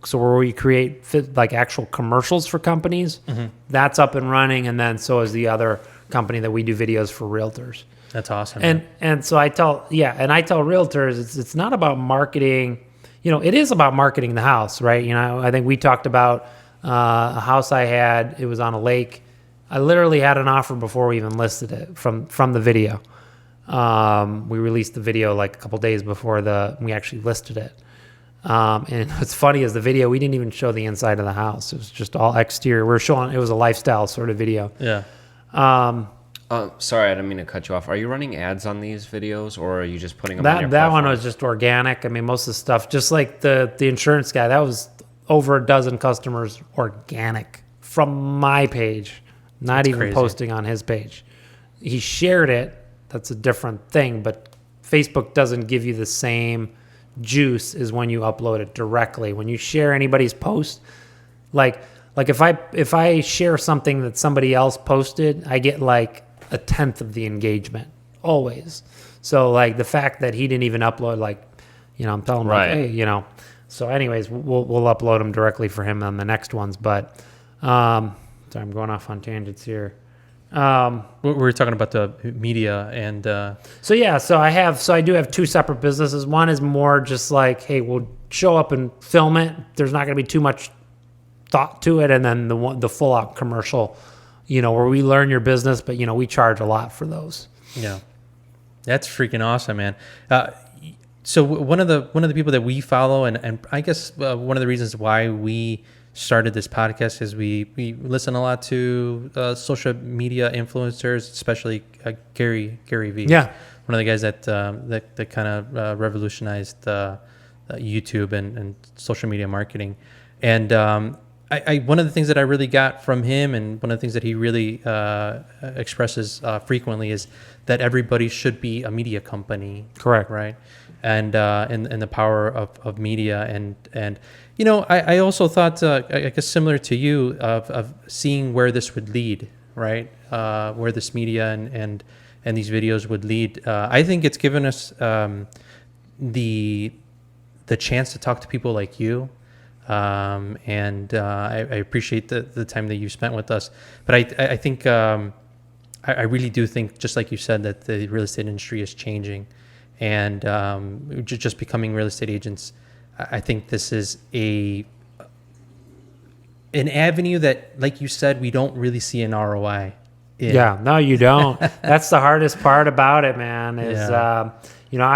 so where we create actual commercials for companies. Mm-hmm. That's up and running, and then so is the other company that we do videos for realtors. That's awesome. And so I tell realtors it's not about marketing. It is about marketing the house, right? I think we talked about a house I had. It was on a lake. I literally had an offer before we even listed it from the video. We released the video a couple days before we actually listed it. And what's funny is the video, we didn't even show the inside of the house. It was just all exterior. It was a lifestyle sort of video. yeah. Sorry, I didn't mean to cut you off. Are you running ads on these videos, or are you just putting them on your That one platform? was just organic. I mean, most of the stuff, just like the insurance guy, that was over a dozen customers organic from my page, not even crazy. posting on his page. He shared it. That's a different thing, but Facebook doesn't give you the same juice as when you upload it directly. When you share anybody's post, like like if I share something that somebody else posted, I get like 1/10 of the engagement always. So like the fact that he didn't even upload, like, I'm telling him, Right. like, hey, So anyways, we'll upload them directly for him on the next ones. But sorry, I'm going off on tangents here. We were talking about the media and So I do have 2 separate businesses. One is more just like, hey, we'll show up and film it. There's not going to be too much thought to it. And then the full out commercial, where we learn your business, but we charge a lot for those. yeah, that's freaking awesome, man. So one of the people that we follow, and I guess one of the reasons why we started this podcast is we listen a lot to social media influencers, especially Gary V. Yeah. One of the guys that kind of revolutionized YouTube and social media marketing. And I one of the things that I really got from him, and one of the things that he really expresses frequently, is that everybody should be a media company. Correct. Right. And the power of media, and I also thought, I guess similar to you, of seeing where this would lead, right? Where this media and these videos would lead. I think it's given us the chance to talk to people like you, and I appreciate the time that you spent with us. But I think I really do think, just like you said, that the real estate industry is changing. And just becoming real estate agents, I think this is an avenue that, like you said, we don't really see an ROI in. Yeah, no, you don't. That's the hardest part about it, man, is, I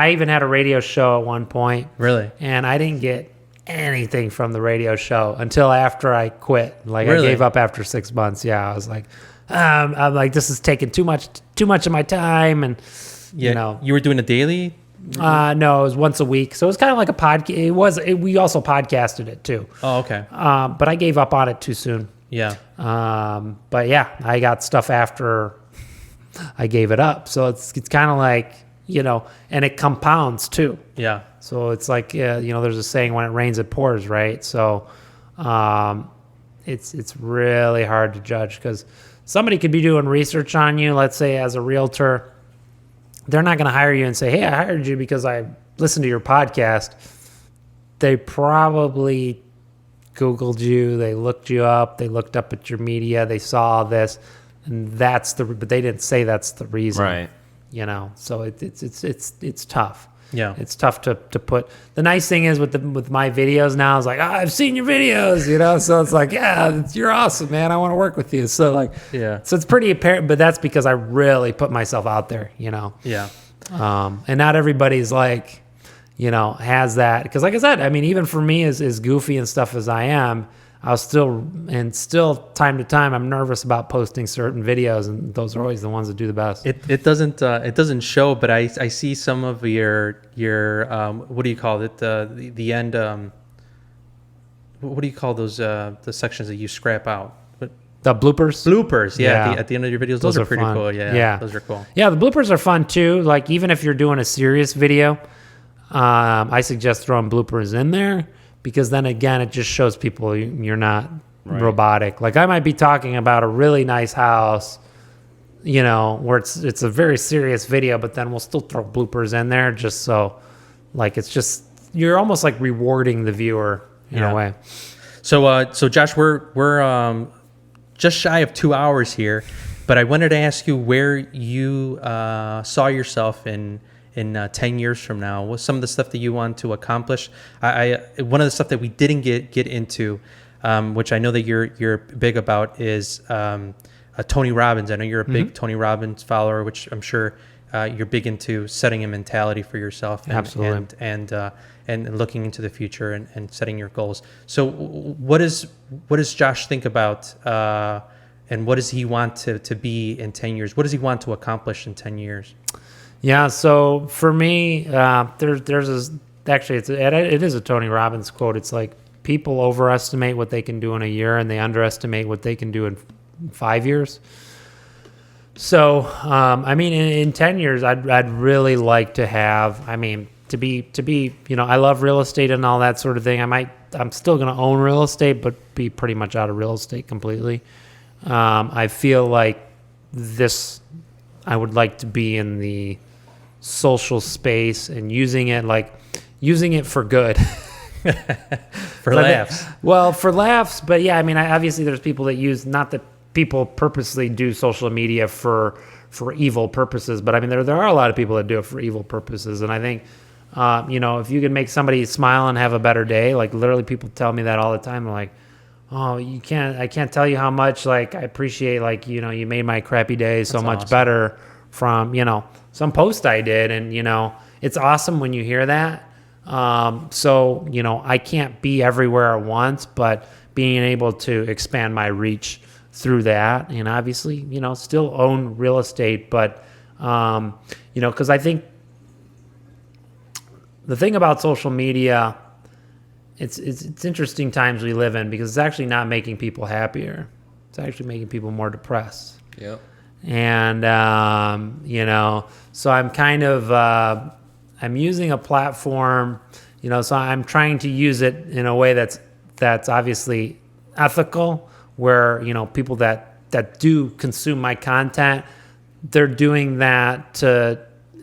even had a radio show at one point. Really? And I didn't get anything from the radio show until after I quit. Like, Really? I gave up after 6 months. Yeah, I was like, I'm like, this is taking too much of my time. And, You were doing a daily? no, it was once a week. So it was kind of like a podcast. We also podcasted it too. Oh, okay. But I gave up on it too soon. Yeah. But yeah, I got stuff after I gave it up. So it's kind of like, and it compounds too. Yeah. So it's like, there's a saying, when it rains, it pours, right? So it's really hard to judge, because somebody could be doing research on you, let's say as a realtor. They're not going to hire you and say, hey, I hired you because I listened to your podcast. They probably Googled you. They looked you up. They looked up at your media. They saw this, and but they didn't say that's the reason. Right. So it's tough. Yeah. It's tough to put. The nice thing is with my videos now is like, I've seen your videos, So it's like, yeah, you're awesome, man. I want to work with you. So like, Yeah. So it's pretty apparent, but that's because I really put myself out there, Yeah. And not everybody's like, has that. Because like I said, I mean, even for me, as goofy and stuff as I am, I'll still time to time, I'm nervous about posting certain videos, and those are always the ones that do the best. It doesn't show, but I see some of your what do you call it, the end, what do you call those the sections that you scrap out? The bloopers, yeah. At the end of your videos, those are pretty fun. cool. Yeah, those are cool. Yeah, the bloopers are fun too. Like, even if you're doing a serious video, I suggest throwing bloopers in there, because then again, it just shows people you're not robotic. Like, I might be talking about a really nice house, where it's a very serious video, but then we'll still throw bloopers in there, just so, like, it's just, you're almost like rewarding the viewer in a way. So Josh, we're just shy of 2 hours here, but I wanted to ask you where you saw yourself in 10 years from now. What's some of the stuff that you want to accomplish? One of the stuff that we didn't get into, which I know that you're big about, is Tony Robbins. I know you're a big Tony Robbins follower, which I'm sure you're big into setting a mentality for yourself. Absolutely. And looking into the future and setting your goals. So what does Josh think about, and what does he want to be in 10 years? What does he want to accomplish in 10 years? Yeah, so for me, it is a Tony Robbins quote. It's like, people overestimate what they can do in a year, and they underestimate what they can do in 5 years. So, I mean, in 10 years, I'd really like to have, to be, I love real estate and all that sort of thing. I'm still going to own real estate, but be pretty much out of real estate completely. I feel like I would like to be in the social space and using it for good. For laughs. Well, for laughs, but yeah, I mean, obviously there's people that not that people purposely do social media for evil purposes, but I mean, there are a lot of people that do it for evil purposes. And I think, if you can make somebody smile and have a better day, like literally people tell me that all the time. They're like, oh, I can't tell you how much, like, I appreciate, like, you made my crappy day so much better from, some post I did. And, it's awesome when you hear that. So, I can't be everywhere at once, but being able to expand my reach through that, and obviously, still own real estate, but, because I think the thing about social media, it's interesting times we live in, because it's actually not making people happier. It's actually making people more depressed. Yep. And, so I'm kind of, I'm using a platform, so I'm trying to use it in a way that's obviously ethical, where, people that do consume my content, they're doing that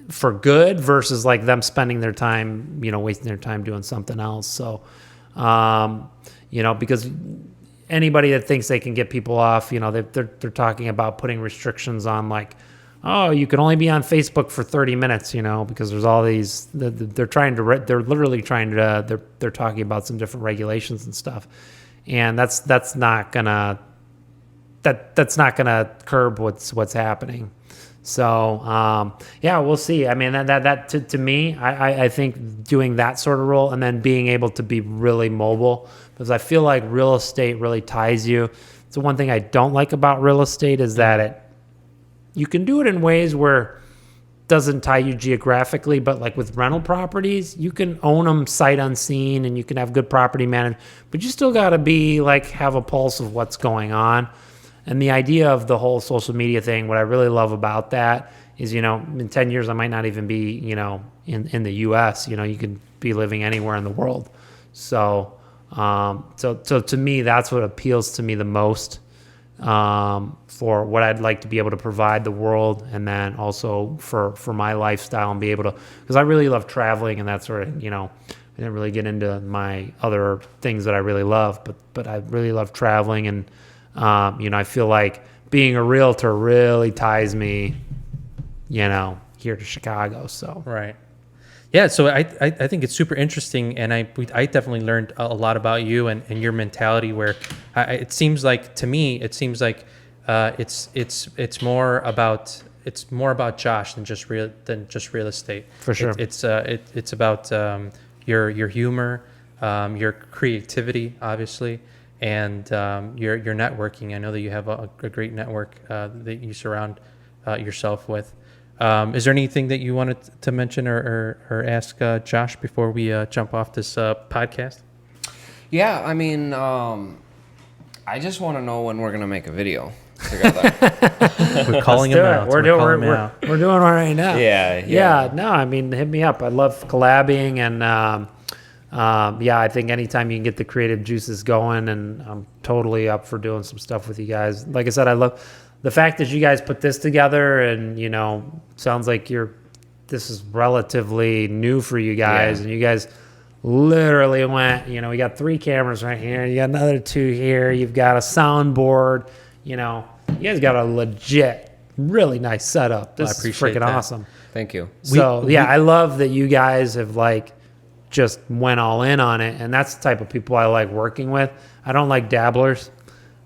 for good versus like them spending their time, wasting their time doing something else. So, because anybody that thinks they can get people off, they're talking about putting restrictions on, like, oh, you can only be on Facebook for 30 minutes, because there's all these, they're literally trying to, they're talking about some different regulations and stuff. And that's not gonna curb what's happening. So, we'll see. I mean, that to me, I think doing that sort of role and then being able to be really mobile, because I feel like real estate really ties you. So one thing I don't like about real estate is that you can do it in ways where it doesn't tie you geographically, but like with rental properties, you can own them sight unseen and you can have good property management, but you still got to be like, have a pulse of what's going on. And the idea of the whole social media thing, what I really love about that is, in 10 years, I might not even be, in the US, you could be living anywhere in the world. So, so to me, that's what appeals to me the most, for what I'd like to be able to provide the world. And then also for my lifestyle and be able to, because I really love traveling and that sort of, I didn't really get into my other things that I really love, but I really love traveling. And, I feel like being a realtor really ties me, here to Chicago. So right. Yeah, so I think it's super interesting, and I definitely learned a lot about you and your mentality. Where it seems like it's more about Josh than just real estate. For sure, it's about your humor, your creativity, obviously, and your networking. I know that you have a great network that you surround yourself with. Is there anything that you wanted to mention or ask Josh before we jump off this podcast? Yeah, I mean, I just want to know when we're gonna make a video together. We're calling him out. We're doing one right now. Yeah. No, I mean, hit me up. I love collabing, and I think anytime you can get the creative juices going, and I'm totally up for doing some stuff with you guys. Like I said, I love the fact that you guys put this together, and sounds like this is relatively new for you guys, and you guys literally went, we got 3 cameras right here, you got another 2 here, you've got a soundboard, you guys got a legit, really nice setup. This is freaking awesome. Thank you. So I love that you guys have just went all in on it, and that's the type of people I like working with. I don't like dabblers.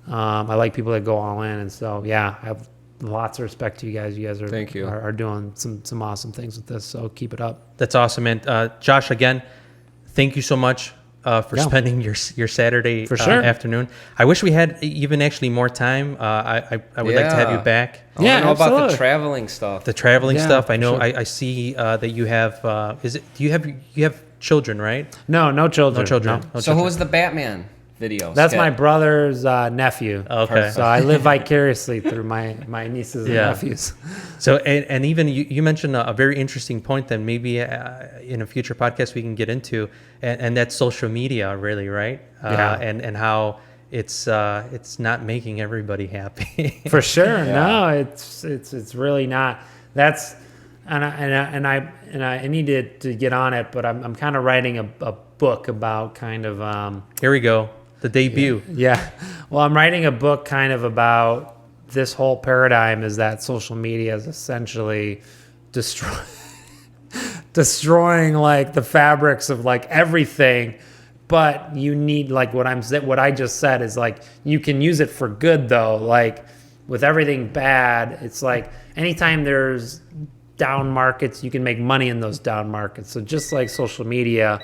I like people that go all in, and so I have lots of respect to you guys. You guys are doing some awesome things with this, so keep it up. That's awesome, man. Josh, again, thank you so much for spending your Saturday afternoon. I wish we had even actually more time. I would like to have you back. I know about the traveling stuff. I know. Sure. I see that you have. You have children, right? No children. No children. No. No So children. who was the Batman? video. That's skit. my brother's nephew. Okay. So I live vicariously through my nieces and nephews. So, and even you mentioned a very interesting point that maybe in a future podcast we can get into, and that's social media, really, right? And how it's not making everybody happy. For sure. No, it's really not. That's and I needed to get on it, but I'm kind of writing a book about kind of Here we go. The debut. Yeah. Well, I'm writing a book kind of about this whole paradigm is that social media is essentially destroying like the fabrics of like everything. But you need like what I just said is like you can use it for good though. Like with everything bad, it's like anytime there's down markets, you can make money in those down markets. So just like social media,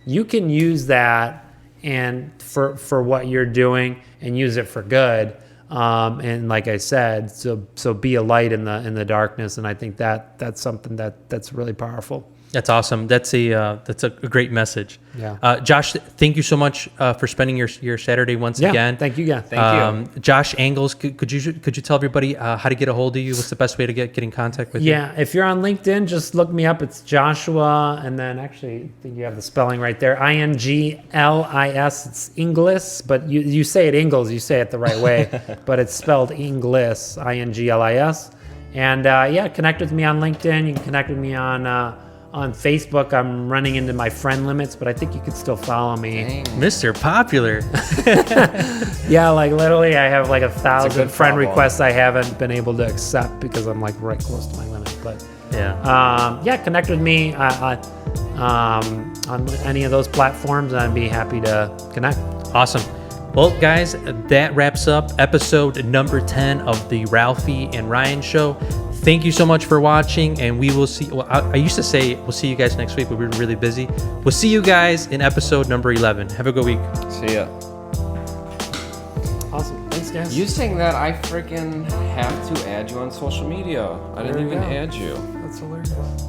you can use that and for what you're doing and use it for good. And like I said, so be a light in the darkness. And I think that's something that's really powerful. That's awesome. That's a great message. Yeah. Josh, thank you so much for spending your Saturday once again. Thank you, guys. Thank you. Josh Inglis, could you tell everybody how to get a hold of you? What's the best way to get in contact with you? Yeah, if you're on LinkedIn, just look me up. It's Joshua, and then actually, I think you have the spelling right there. Inglis. It's Inglis, but you say it Ingles. You say it the right way, but it's spelled Inglis. Inglis. And connect with me on LinkedIn. You can connect with me on Facebook. I'm running into my friend limits, but I think you could still follow me. Dang. Mr. Popular. Yeah, like literally I have like 1,000 good friend problem. requests I haven't been able to accept because I'm like right close to my limit. But connect with me on any of those platforms and I'd be happy to connect. Awesome. Well, guys, that wraps up episode number 10 of the Ralphie and Ryan Show. Thank you so much for watching, and we will see. Well, I used to say we'll see you guys next week, but we're really busy. We'll see you guys in episode number 11. Have a good week. See ya. Awesome. Thanks, guys. You saying that I freaking have to add you on social media. I didn't even add you. That's hilarious.